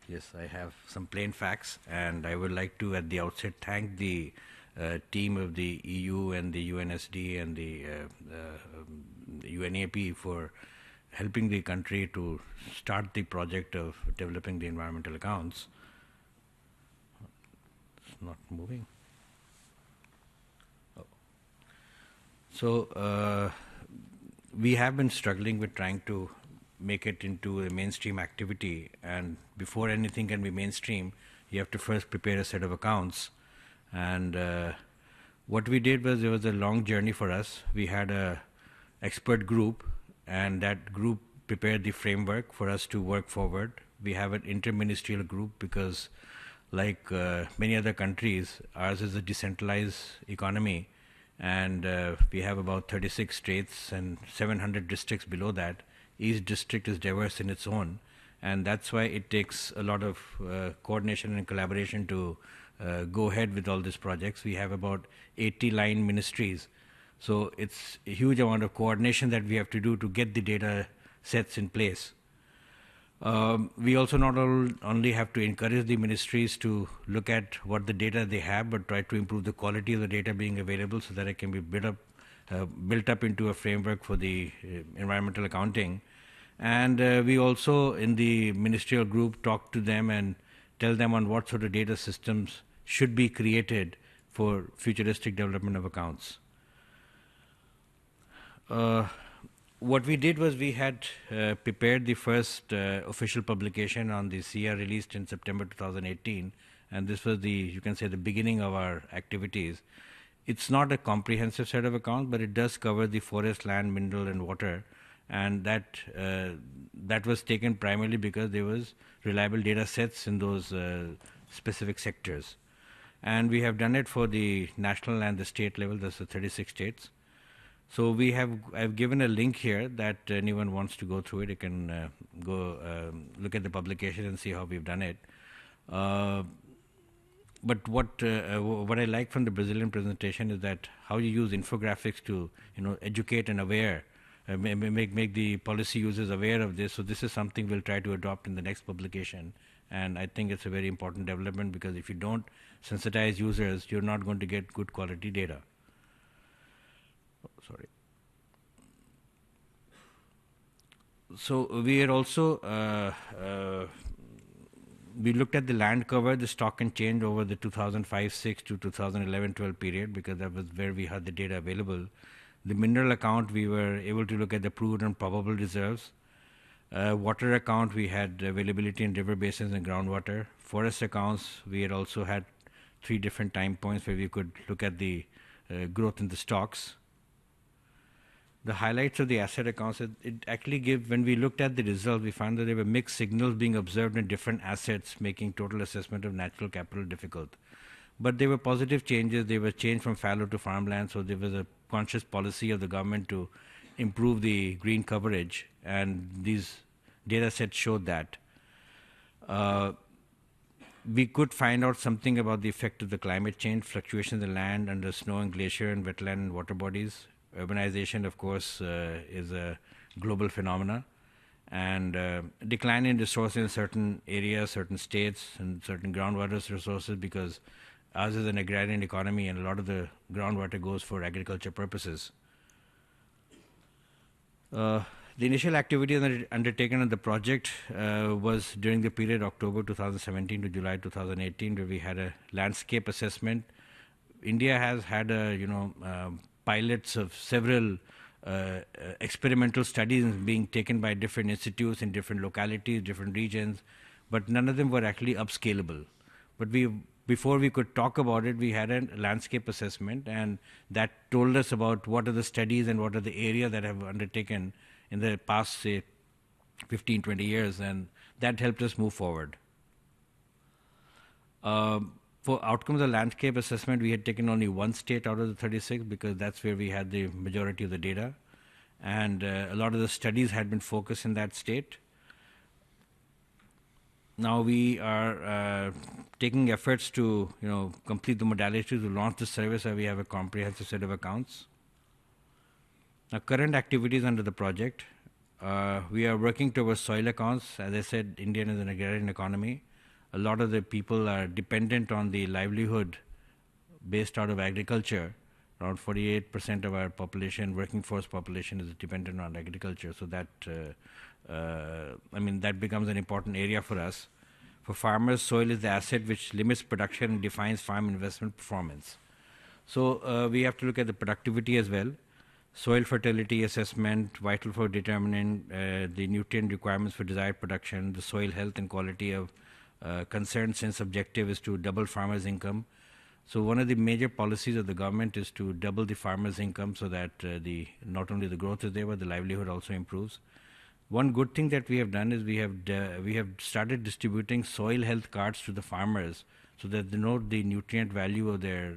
yes, I have some plain facts, and I would like to at the outset thank the team of the EU and the UNSD and the UNEP for helping the country to start the project of developing the environmental accounts. It's not moving. Oh. So we have been struggling with trying to make it into a mainstream activity, and before anything can be mainstream, you have to first prepare a set of accounts. And what we did was, there was a long journey for us. We had a expert group, and that group prepared the framework for us to work forward. We have an interministerial group because, like many other countries, ours is a decentralized economy, and we have about 36 states and 700 districts below that. Each district is diverse in its own, and that's why it takes a lot of coordination and collaboration to go ahead with all these projects. We have about 80 line ministries, so it's a huge amount of coordination that we have to do to get the data sets in place. We also not only have to encourage the ministries to look at what the data they have, but try to improve the quality of the data being available so that it can be built up into a framework for the environmental accounting. And we also, in the ministerial group, talk to them and tell them on what sort of data systems should be created for futuristic development of accounts. What we did was we had prepared the first official publication on the SEEA released in September 2018, and this was the, you can say, the beginning of our activities. It's not a comprehensive set of accounts, but it does cover the forest, land, mineral, and water, and that was taken primarily because there was reliable data sets in those specific sectors. And we have done it for the national and the state level, that's the 36 states. So I've given a link here that anyone wants to go through it, you can go look at the publication and see how we've done it. But what I like from the Brazilian presentation is that how you use infographics to educate and aware, make the policy users aware of this. So this is something we'll try to adopt in the next publication. And I think it's a very important development, because if you don't sensitize users, you're not going to get good quality data. Oh, sorry. So we are also we looked at the land cover, the stock and change over the 2005-6 to 2011-12 period, because that was where we had the data available. The mineral account, we were able to look at the proved and probable reserves. Water account, we had availability in river basins and groundwater. Forest accounts, we had also had 3 different time points where we could look at the growth in the stocks. The highlights of the asset accounts, it actually gave, when we looked at the results, we found that there were mixed signals being observed in different assets, making total assessment of natural capital difficult. But there were positive changes. There was change from fallow to farmland, so there was a conscious policy of the government to improve the green coverage, and these data sets showed that. We could find out something about the effect of the climate change, fluctuations in land under snow and glacier and wetland and water bodies. Urbanization, of course, is a global phenomena, and decline in resources in certain areas, certain states, and certain groundwater resources, because ours is an agrarian economy and a lot of the groundwater goes for agriculture purposes. The initial activity undertaken on the project was during the period October 2017 to July 2018, where we had a landscape assessment. India has had pilots of several experimental studies being taken by different institutes in different localities, different regions, but none of them were actually upscalable. But before we could talk about it, we had a landscape assessment, and that told us about what are the studies and what are the areas that have undertaken in the past, say, 15, 20 years, and that helped us move forward. For outcomes of landscape assessment, we had taken only 1 state out of the 36 because that's where we had the majority of the data. And a lot of the studies had been focused in that state. Now we are taking efforts to complete the modality to launch the service, where we have a comprehensive set of accounts. Now, current activities under the project, we are working towards soil accounts. As I said, India is an agrarian economy. A lot of the people are dependent on the livelihood based out of agriculture. Around 48% of our population, working force population, is dependent on agriculture. So that, that becomes an important area for us. For farmers, soil is the asset which limits production and defines farm investment performance. So we have to look at the productivity as well. Soil fertility assessment, vital for determining the nutrient requirements for desired production, the soil health and quality of concern, since objective is to double farmers' income. So one of the major policies of the government is to double the farmers' income so that not only the growth is there, but the livelihood also improves. One good thing that we have done is we have started distributing soil health cards to the farmers so that they know the nutrient value of their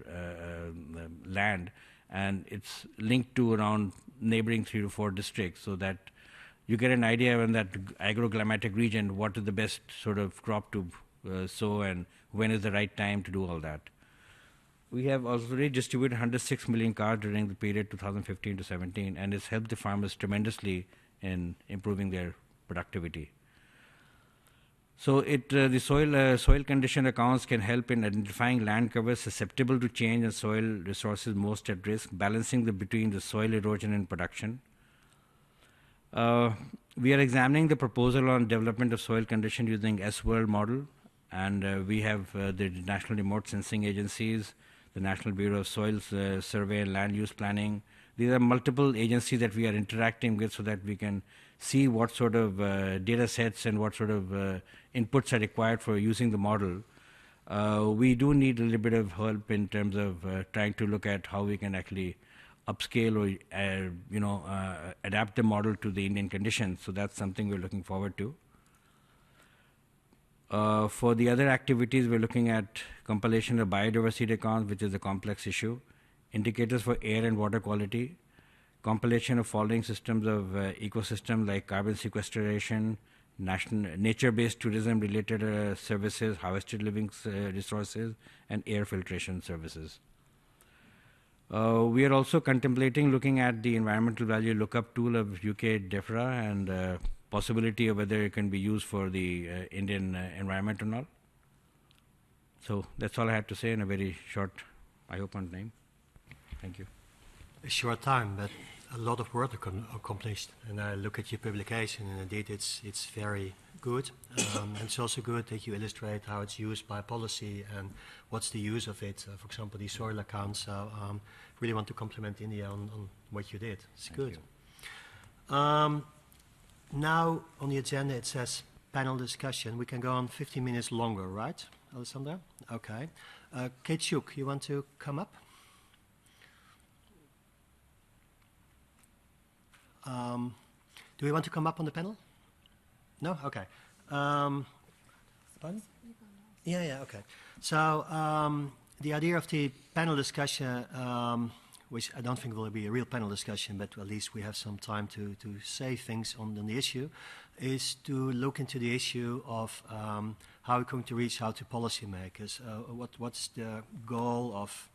land, and it's linked to around neighboring 3 to 4 districts, so that you get an idea in that agroclimatic region what is the best sort of crop to sow and when is the right time to do all that. We have already distributed 106 million cards during the period 2015 to 17, and it's helped the farmers tremendously in improving their productivity. So the soil condition accounts can help in identifying land covers susceptible to change and soil resources most at risk, balancing between the soil erosion and production. We are examining the proposal on development of soil condition using S-World model, and we have the National Remote Sensing Agencies, the National Bureau of Soils Survey and Land Use Planning. These are multiple agencies that we are interacting with so that we can see what sort of data sets and what sort of inputs are required for using the model. We do need a little bit of help in terms of trying to look at how we can actually upscale or adapt the model to the Indian conditions. So that's something we're looking forward to. For the other activities, we're looking at compilation of biodiversity accounts, which is a complex issue, indicators for air and water quality, compilation of following systems of ecosystem like carbon sequestration, nature-based tourism-related services, harvested living resources, and air filtration services. We are also contemplating looking at the environmental value lookup tool of UK DEFRA and possibility of whether it can be used for the Indian environment or not. So that's all I had to say in a very short, I hope, on time. Thank you. A short time, but a lot of work accomplished, and I look at your publication, and indeed it's very good. And it's also good that you illustrate how it's used by policy and what's the use of it. For example, the soil accounts. So really want to compliment India on what you did. It's good. Now on the agenda it says panel discussion. We can go on 15 minutes longer, right, Alessandra? Okay. Kate Shook, you want to come up? Do we want to come up on the panel? No? Okay. Pardon? Yeah, okay. So the idea of the panel discussion, which I don't think will be a real panel discussion, but at least we have some time to say things on the issue, is to look into the issue of how we're going to reach out to policymakers. What's the goal of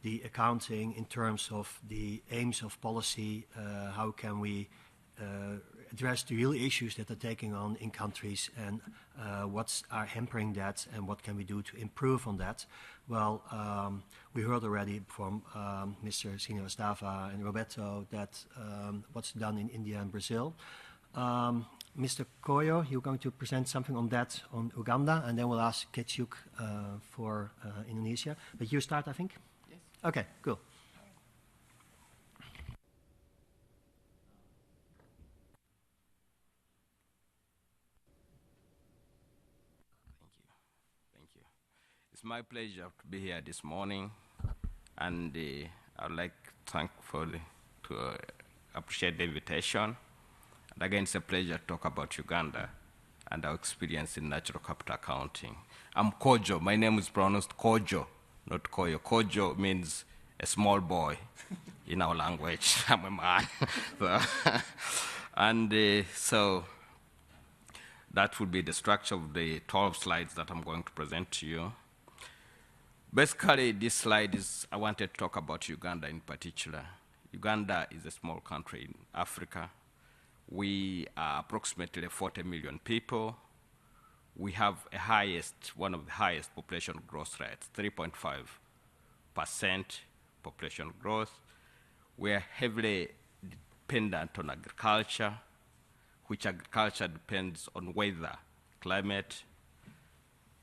the accounting in terms of the aims of policy? How can we address the real issues that are taking on in countries, and what's are hampering that, and what can we do to improve on that? Well, we heard already from Mr. Srinivastava and Roberto that what's done in India and Brazil. Mr. Koyo, you're going to present something on that on Uganda, and then we'll ask Ketchuk for Indonesia. But you start, I think? Yes. Okay, cool. Thank you. It's my pleasure to be here this morning, and I'd like to appreciate the invitation. And again, it's a pleasure to talk about Uganda and our experience in natural capital accounting. I'm Kojo. My name is pronounced Kojo, not Koyo. Kojo means a small boy in our language. I'm a man. So that would be the structure of the 12 slides that I'm going to present to you. Basically, this slide is, I wanted to talk about Uganda in particular. Uganda is a small country in Africa. We are approximately 40 million people. We have one of the highest population growth rates, 3.5% population growth. We are heavily dependent on agriculture, which agriculture depends on weather, climate,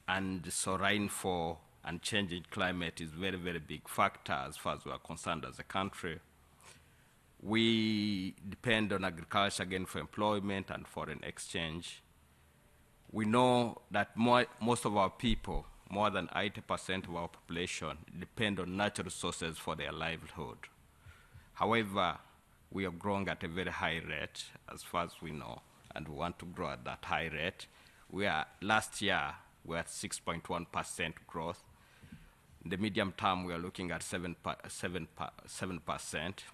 and so rainfall and changing climate is very, very big factor as far as we are concerned as a country. We depend on agriculture again for employment and foreign exchange. We know that most of our people, more than 80% of our population, depend on natural resources for their livelihood. However, we are growing at a very high rate as far as we know, and we want to grow at that high rate. Last year, we were at 6.1% growth. In the medium term, we are looking at 7%.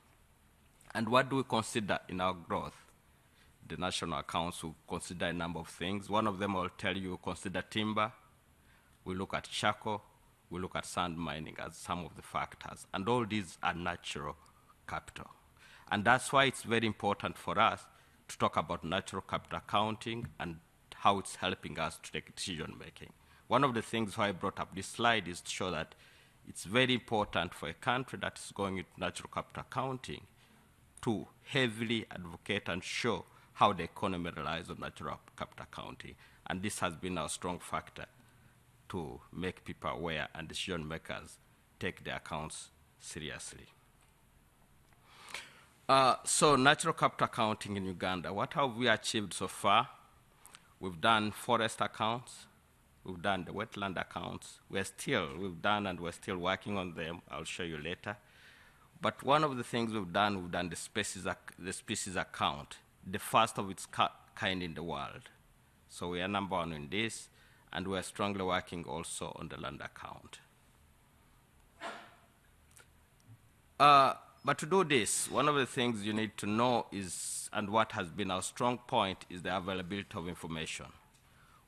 And what do we consider in our growth? The national accounts will consider a number of things. One of them I'll tell you, consider timber. We look at charcoal. We look at sand mining as some of the factors. And all these are natural capital. And that's why it's very important for us to talk about natural capital accounting and how it's helping us to take decision making. One of the things why I brought up this slide is to show that it's very important for a country that is going into natural capital accounting to heavily advocate and show how the economy relies on natural capital accounting. And this has been our strong factor to make people aware and decision makers take their accounts seriously. So natural capital accounting in Uganda, what have we achieved so far? We've done forest accounts. We've done the wetland accounts. We've done and we're still working on them. I'll show you later. But one of the things we've done the species account, the first of its kind in the world. So we are number one in this, and we're strongly working also on the land account. But to do this, one of the things you need to know is, and what has been our strong point, is the availability of information.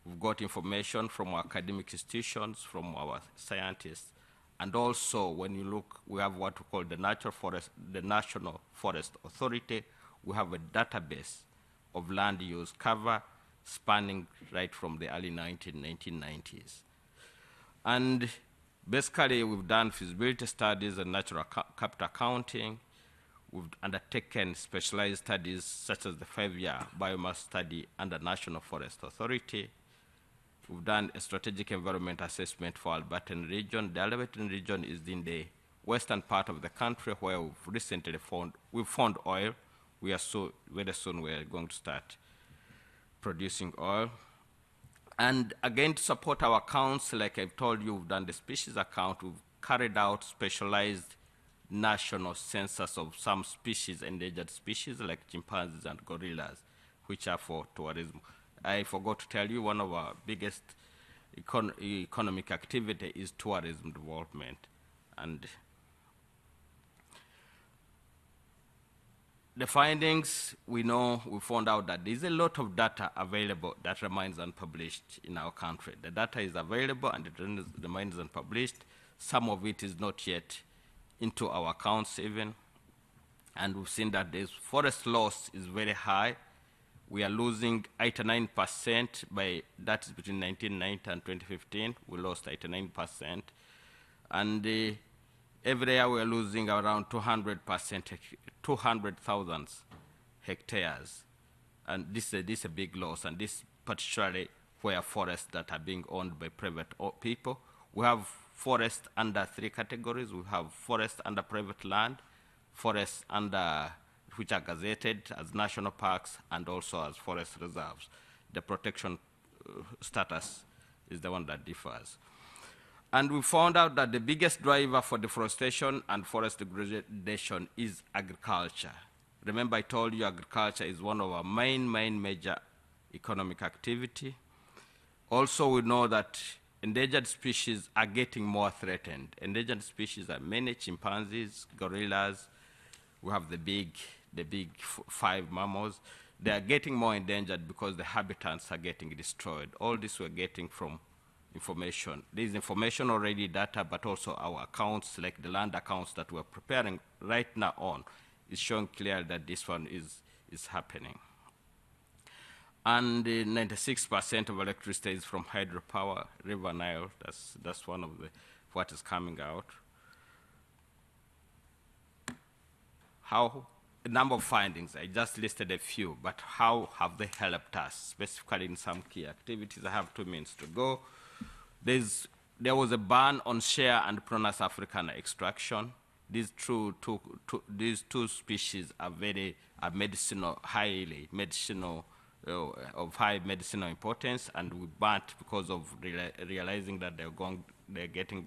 We've got information from our academic institutions, from our scientists, and also when you look, we have what we call the National Forest Authority. We have a database of land use cover spanning right from the early 1990s. And basically, we've done feasibility studies and natural capital accounting. We've undertaken specialized studies such as the 5-year biomass study under National Forest Authority. We've done a strategic environment assessment for Albertan region. The Albertan region is in the western part of the country where we've recently found oil. Very soon we are going to start producing oil. And again, to support our accounts, like I've told you, we've done the species account. We've carried out specialized national census of some species, endangered species like chimpanzees and gorillas, which are for tourism. I forgot to tell you, one of our biggest economic activity is tourism development. And the findings, we found out that there's a lot of data available that remains unpublished in our country. The data is available and it remains unpublished. Some of it is not yet into our accounts even. And we've seen that this forest loss is very high. We are losing 89% that is between 1990 and 2015. We lost 89%. And every year we are losing around 200,000 hectares. And this is a big loss, and this particularly where forests that are being owned by private people. We have forests under 3 categories. We have forests under private land, forests under which are gazetted as national parks, and also as forest reserves. The protection status is the one that differs. And we found out that the biggest driver for deforestation and forest degradation is agriculture. Remember, I told you agriculture is one of our main major economic activity. Also, we know that endangered species are getting more threatened. Endangered species are many chimpanzees, gorillas. We have the big 5 mammals. They are getting more endangered because the habitats are getting destroyed. All this we're getting from information. There's information already, data, but also our accounts, like the land accounts that we're preparing right now on, is showing clearly that this one is happening. And 96% of electricity is from hydropower, River Nile. That's one of what is coming out. A number of findings, I just listed a few, but how have they helped us, specifically in some key activities? I have 2 minutes to go. There was a ban on share and Prunus africana extraction. These two species are highly medicinal, of high medicinal importance, and we banned because of realizing that they're getting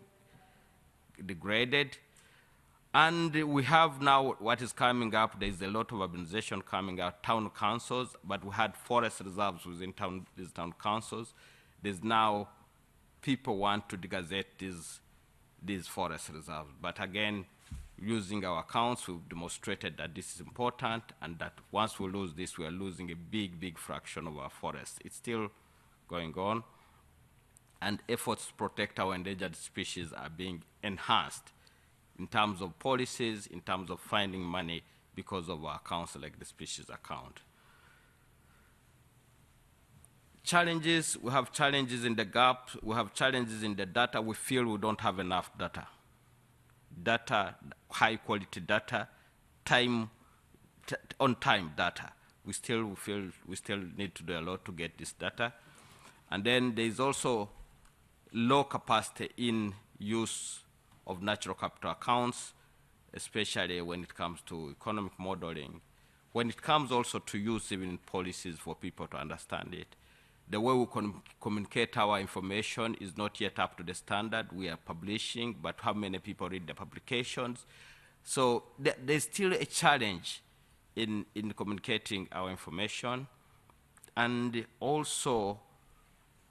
degraded. And we have now what is coming up. There's a lot of urbanization coming out, town councils, but we had forest reserves within these town councils. There's now people want to gazette these forest reserves. But again, using our accounts, we've demonstrated that this is important, and that once we lose this, we are losing a big fraction of our forests. It's still going on. And efforts to protect our endangered species are being enhanced in terms of policies, in terms of finding money because of our accounts like the species account. Challenges, we have challenges in the gap, we have challenges in the data. We feel we don't have enough data. High quality data, on-time data. We still feel we still need to do a lot to get this data. And then there's also low capacity in use of natural capital accounts, especially when it comes to economic modeling. When it comes also to use even policies for people to understand it. The way we communicate our information is not yet up to the standard. We are publishing, but how many people read the publications? So there's still a challenge in communicating our information. And also,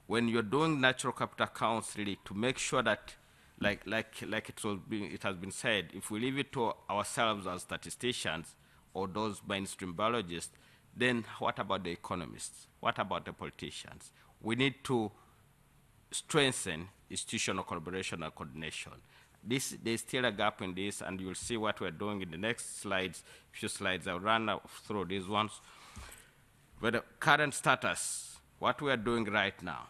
when you're doing natural capital accounts, really, to make sure that like it has been said, if we leave it to ourselves as statisticians or those mainstream biologists, then what about the economists? What about the politicians? We need to strengthen institutional collaboration and coordination. There's still a gap in this, and you'll see what we're doing in the next slides. Few slides, I'll run through these ones. But the current status, what we are doing right now,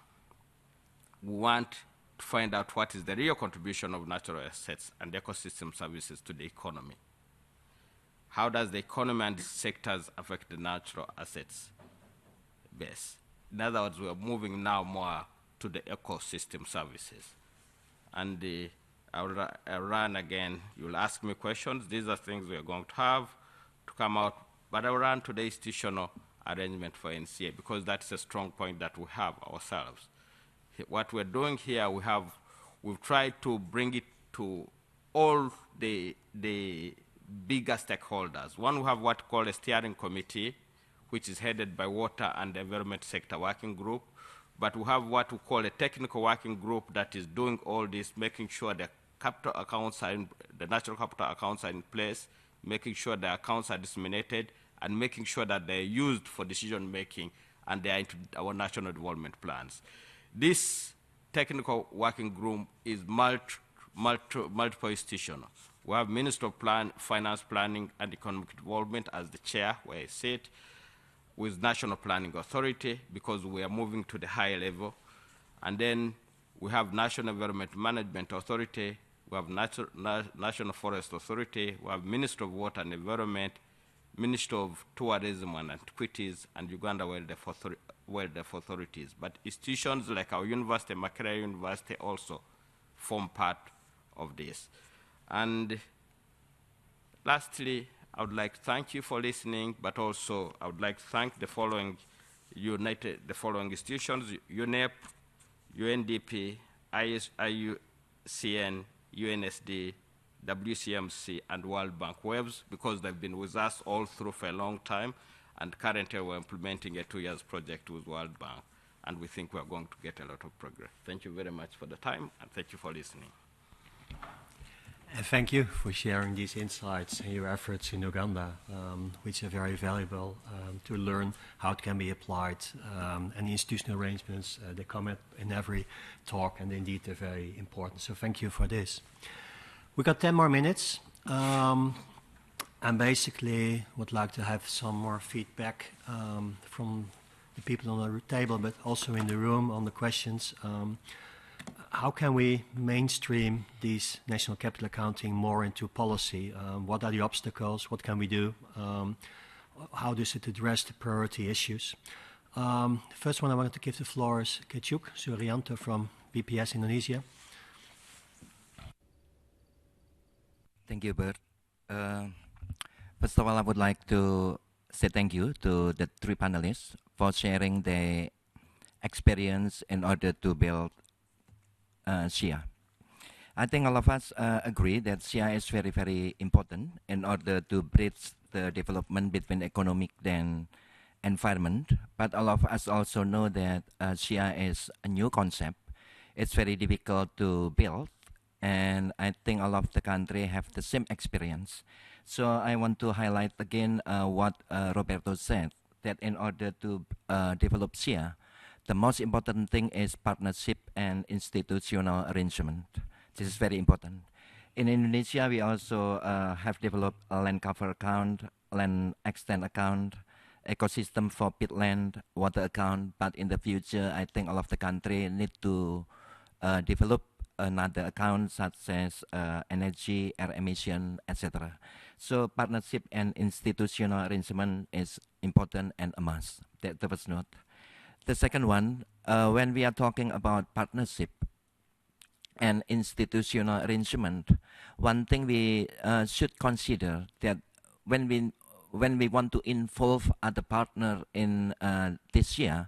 we want to find out what is the real contribution of natural assets and ecosystem services to the economy. how does the economy and sectors affect the natural assets base? In other words, we are moving now more to the ecosystem services. And I'll run again. You'll ask me questions. These are things we are going to have to come out. But I'll run to the institutional arrangement for NCA because that's a strong point that we have ourselves. What we're doing here, we've tried to bring it to all the bigger stakeholders. One, we have what we call a steering committee, which is headed by Water and Environment Sector Working Group. But we have what we call a technical working group that is doing all this, making sure the capital accounts are the natural capital accounts are in place, making sure the accounts are disseminated, and making sure that they're used for decision making and they are into our national development plans. This technical working group is multiple institutional. We have Minister of Finance Planning and Economic Development as the chair, where I sit, with National Planning Authority, because we are moving to the higher level. And then we have National Environment Management Authority, we have National Forest Authority, we have Minister of Water and Environment, Minister of Tourism and Antiquities, and Uganda Wildlife Authorities. But institutions like our university, Makerere University, also form part of this. And lastly, I would like to thank you for listening, but also I would like to thank the following institutions: UNEP, UNDP, IUCN, UNSD, WCMC, and World Bank WEBs, because they've been with us all through for a long time, and currently we're implementing a 2-year project with World Bank, and we think we're going to get a lot of progress. Thank you very much for the time, and thank you for listening. And thank you for sharing these insights and your efforts in Uganda, which are very valuable to learn how it can be applied. And the institutional arrangements, they come up in every talk, and indeed they're very important. So thank you for this. We got 10 more minutes, and basically would like to have some more feedback from the people on the table, but also in the room on the questions. How can we mainstream these national capital accounting more into policy? What are the obstacles? What can we do? How does it address the priority issues? The first one I wanted to give the floor is Kecuk Suryanto from BPS Indonesia. Thank you, Bert. First of all, I would like to say thank you to the 3 panelists for sharing their experience in order to build SEEA. I think all of us agree that SEEA is very, very important in order to bridge the development between economic and environment. But all of us also know that SEEA is a new concept. It's very difficult to build, and I think all of the country have the same experience. So I want to highlight again what Roberto said, that in order to develop SEEA, the most important thing is partnership and institutional arrangement. This is very important. In Indonesia, we also have developed a land cover account, land extent account, ecosystem for peatland, water account. But in the future, I think all of the country need to develop another account such as energy, air emission, etc. So partnership and institutional arrangement is important and a must. That's the first note. The second one, when we are talking about partnership and institutional arrangement, one thing we should consider that when we want to involve other partner in this year,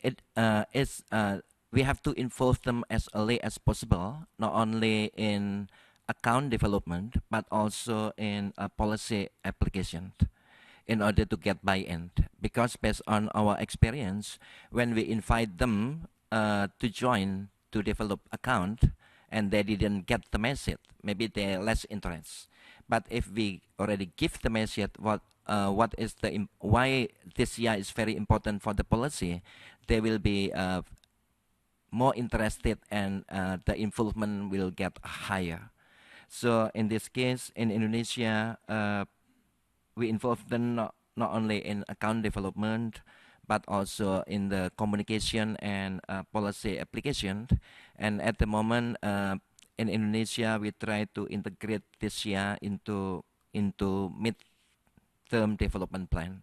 we have to involve them as early as possible, not only in account development, but also in policy application, in order to get buy-in. Because based on our experience, when we invite them to join to develop account and they didn't get the message, maybe they're less interested. But if we already give the message what is why this year is very important for the policy, they will be more interested, and the involvement will get higher. So in this case, in Indonesia, we involve them not only in account development, but also in the communication and policy application. And at the moment, in Indonesia, we try to integrate this year into term development plan.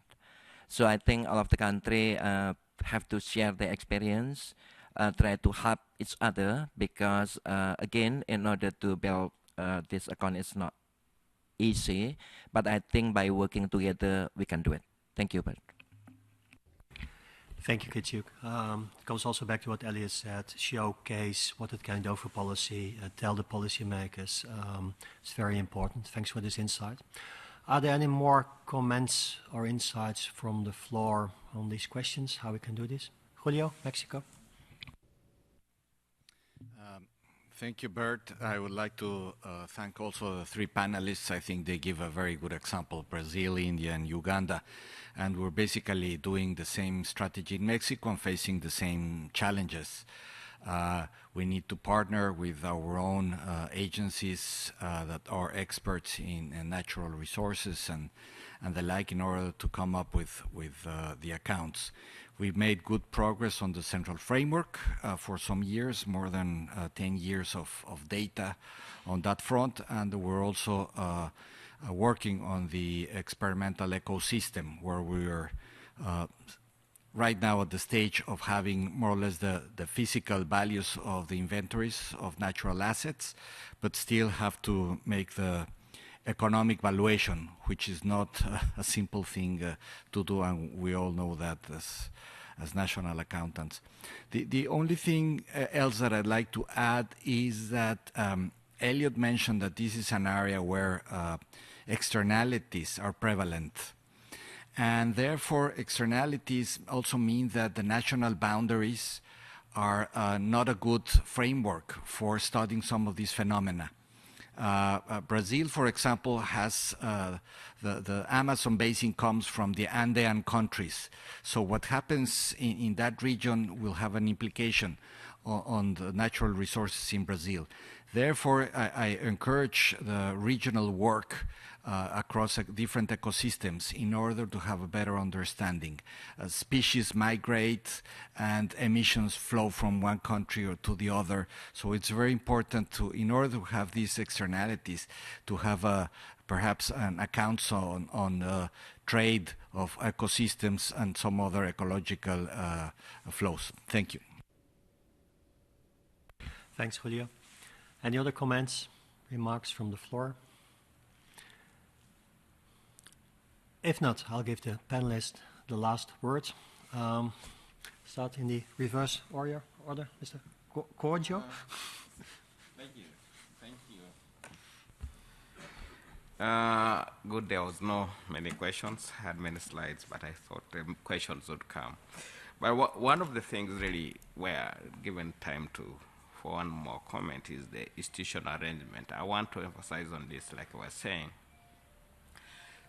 So I think all of the country have to share their experience, try to help each other, because again, in order to build this account, it's not easy, but I think by working together, we can do it. Thank you, Bert. Thank you, Kitsuk. It goes also back to what Elias said, showcase what it can do for policy, tell the policymakers. It's very important. Thanks for this insight. Are there any more comments or insights from the floor on these questions, how we can do this? Julio, Mexico. Thank you, Bert. I would like to thank also the three panelists. I think they give a very good example, Brazil, India, and Uganda. And we're basically doing the same strategy in Mexico and facing the same challenges. We need to partner with our own agencies that are experts in natural resources and the like in order to come up with the accounts. We've made good progress on the central framework for some years, more than 10 years of data on that front, and we're also working on the experimental ecosystem, where we're right now at the stage of having more or less the physical values of the inventories of natural assets, but still have to make the economic valuation, which is not a simple thing to do, and we all know that as national accountants. The only thing else that I'd like to add is that Elliot mentioned that this is an area where externalities are prevalent. And therefore, externalities also mean that the national boundaries are not a good framework for studying some of these phenomena. Brazil, for example, has the Amazon basin comes from the Andean countries. So what happens in that region will have an implication on the natural resources in Brazil. Therefore, I encourage the regional work across different ecosystems in order to have a better understanding. Species migrate and emissions flow from one country or to the other. So it's very important to, in order to have these externalities, to have perhaps an accounts on trade of ecosystems and some other ecological flows. Thank you. Thanks, Julio. Any other comments, remarks from the floor? If not, I'll give the panelists the last word. Start in the reverse order, Mr. Cordio. Thank you. Thank you. Good, there was no many questions, had many slides, but I thought the questions would come. But one of the things really we're given time to, for one more comment, is the institutional arrangement. I want to emphasize on this, like I was saying.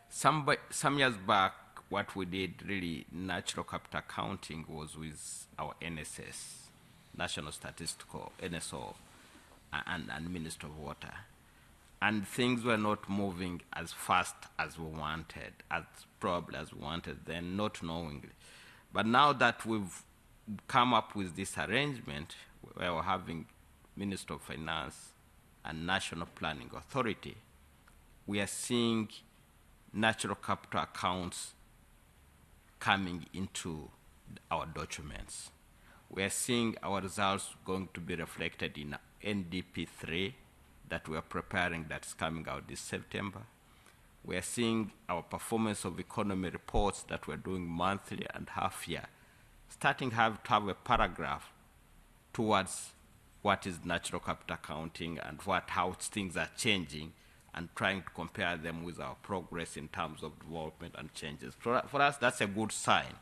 Some years back, what we did really, natural capital accounting, was with our NSS, National Statistical, NSO, and Minister of Water. And things were not moving as fast as we wanted, as probably as we wanted then, not knowingly. But now that we've come up with this arrangement, where we're having Minister of Finance and National Planning Authority, we are seeing natural capital accounts coming into our documents. We are seeing our results going to be reflected in NDP3 that we are preparing, that's coming out this September. We are seeing our performance of economy reports that we're doing monthly and half year, starting to have a paragraph towards what is natural capital accounting and how things are changing, and trying to compare them with our progress in terms of development and changes. For us, that's a good sign.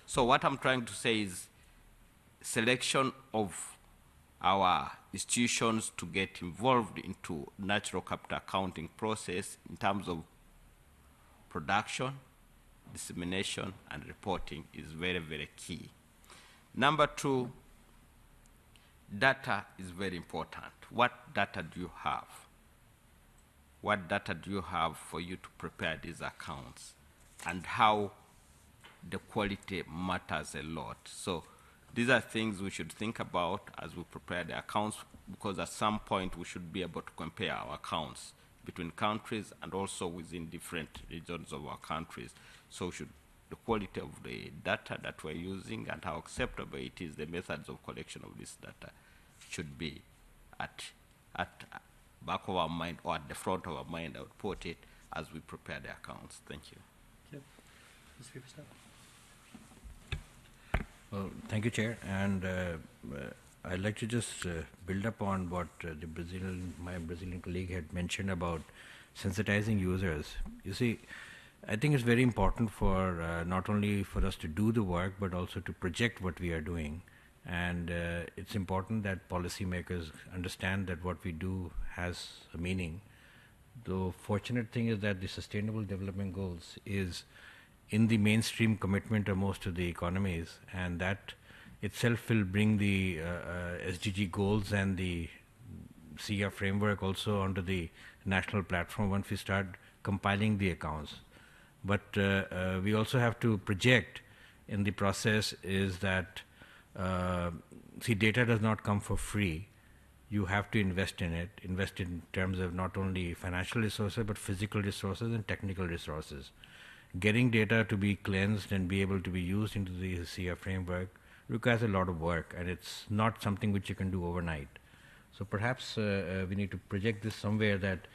So what I'm trying to say is selection of our institutions to get involved into natural capital accounting process in terms of production, dissemination, and reporting is very, very key. Number two, data is very important. What data do you have? What data do you have for you to prepare these accounts, and how the quality matters a lot. So these are things we should think about as we prepare the accounts, because at some point we should be able to compare our accounts between countries and also within different regions of our countries. So should the quality of the data that we're using and how acceptable it is, the methods of collection of this data should be at back of our mind or at the front of our mind, I would put it, as we prepare the accounts. Thank you. Well, thank you, Chair. And I'd like to just build up on what my Brazilian colleague had mentioned about sensitizing users. You see, I think it's very important for not only for us to do the work, but also to project what we are doing. And it's important that policymakers understand that what we do has a meaning. The fortunate thing is that the Sustainable Development Goals is in the mainstream commitment of most of the economies, and that itself will bring the SDG goals and the SEEA framework also onto the national platform once we start compiling the accounts. But we also have to project in the process is that see, data does not come for free. You have to invest in it, invest in terms of not only financial resources, but physical resources and technical resources. Getting data to be cleansed and be able to be used into the SEEA framework requires a lot of work, and it's not something which you can do overnight. So perhaps we need to project this somewhere that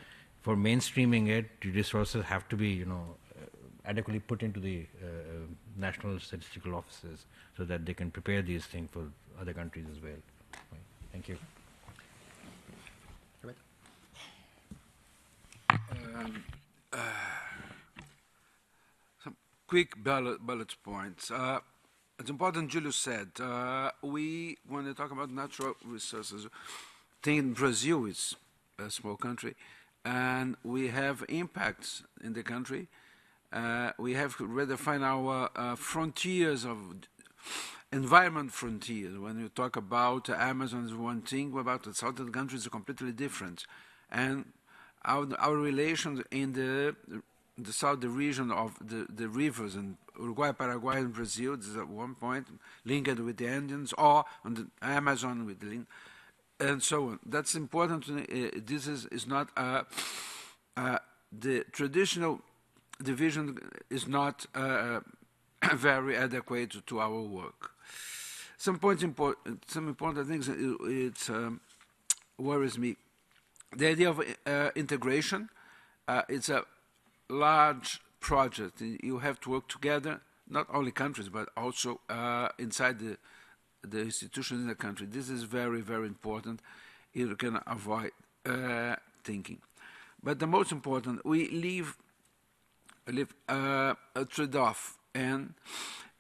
for mainstreaming it, the resources have to be, adequately put into the national statistical offices so that they can prepare these things for other countries as well. Right. Thank you. Some quick bullet points. It's important, Julio said, when we talk about natural resources, I think Brazil is a small country, and we have impacts in the country. We have to redefine our frontiers of environment frontiers. When you talk about Amazon is one thing, about the southern countries are completely different. And our relations in the southern region of the rivers in Uruguay, Paraguay, and Brazil, this is at one point, linked with the Andes, or on the Amazon with the and so on. That's important. This is not the traditional division is not very adequate to our work. Some important things. It worries me. The idea of integration. It's a large project. You have to work together, not only countries, but also inside the institutions in the country. This is very, very important. You can avoid thinking. But the most important, we live a trade-off and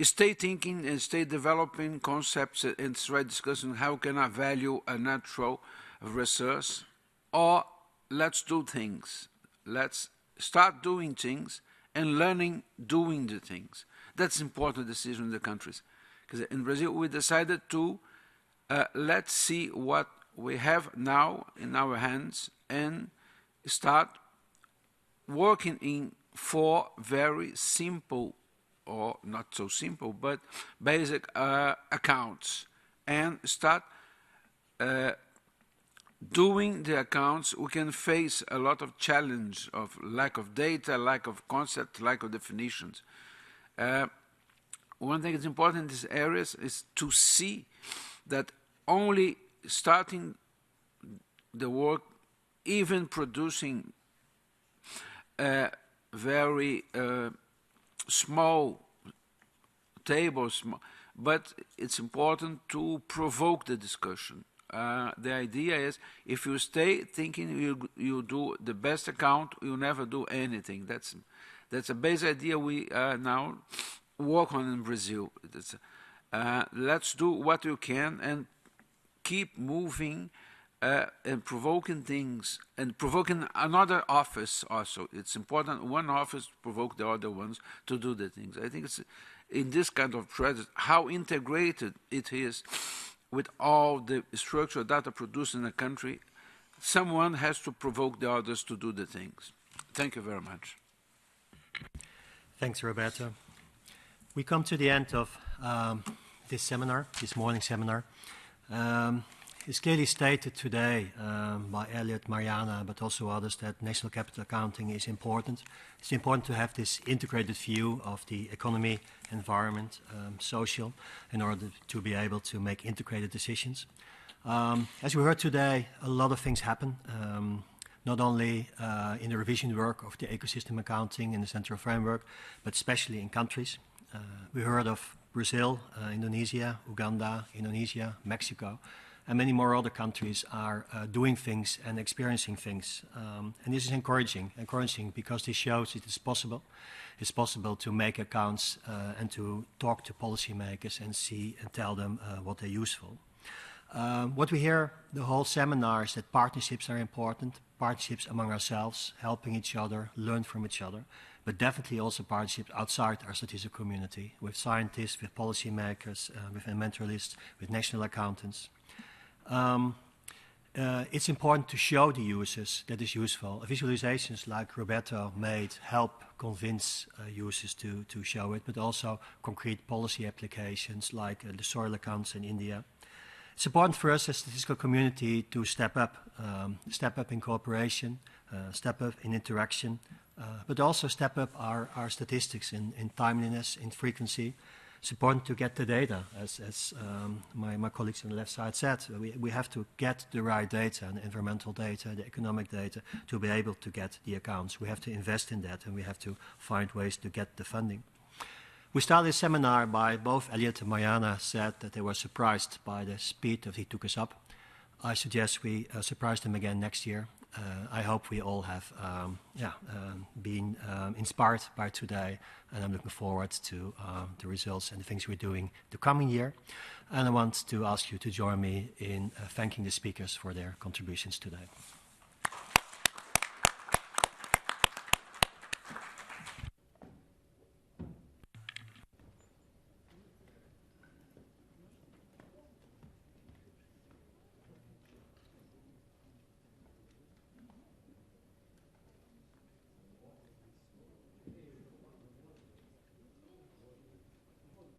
stay thinking and stay developing concepts and start discussing how can I value a natural resource, or let's do things. Let's start doing things and learning doing the things. That's important decision in the countries. Because in Brazil, we decided to let's see what we have now in our hands and start working in 4 very simple, or not so simple, but basic accounts, and start doing the accounts. We can face a lot of challenge of lack of data, lack of concept, lack of definitions. One thing that's important in these areas is to see that only starting the work, even producing very small tables, but it's important to provoke the discussion. The idea is, if you stay thinking you do the best account, you never do anything. That's a basic idea we now work on in Brazil. Let's do what you can and keep moving and provoking things, and provoking another office also. It's important one office to provoke the other ones to do the things. I think it's in this kind of project, how integrated it is with all the structural data produced in the country, someone has to provoke the others to do the things. Thank you very much. Thanks, Roberto. We come to the end of this seminar, this morning seminar. it's clearly stated today by Elliot, Mariana, but also others that national capital accounting is important. It's important to have this integrated view of the economy, environment, social, in order to be able to make integrated decisions. As we heard today, a lot of things happen, not only in the revision work of the ecosystem accounting in the central framework, but especially in countries. We heard of Brazil, Indonesia, Uganda, Indonesia, Mexico, and many more other countries are doing things and experiencing things. And this is encouraging because this shows it is possible. It's possible to make accounts and to talk to policymakers and see and tell them what they're useful. What we hear the whole seminar is that partnerships are important, partnerships among ourselves, helping each other, learn from each other, but definitely also partnerships outside our statistical community, with scientists, with policymakers, with environmentalists, with national accountants. It's important to show the users that it's useful. Visualizations like Roberto made help convince users to show it, but also concrete policy applications like the soil accounts in India. It's important for us as a statistical community to step up in cooperation, step up in interaction, but also step up our statistics in timeliness, in frequency. It's important to get the data, as my colleagues on the left side said. We have to get the right data, the environmental data, the economic data, to be able to get the accounts. We have to invest in that, and we have to find ways to get the funding. We started this seminar by both Elliot and Mariana said that they were surprised by the speed that he took us up. I suggest we surprise them again next year. I hope we all have been inspired by today, and I'm looking forward to the results and the things we're doing the coming year. And I want to ask you to join me in thanking the speakers for their contributions today.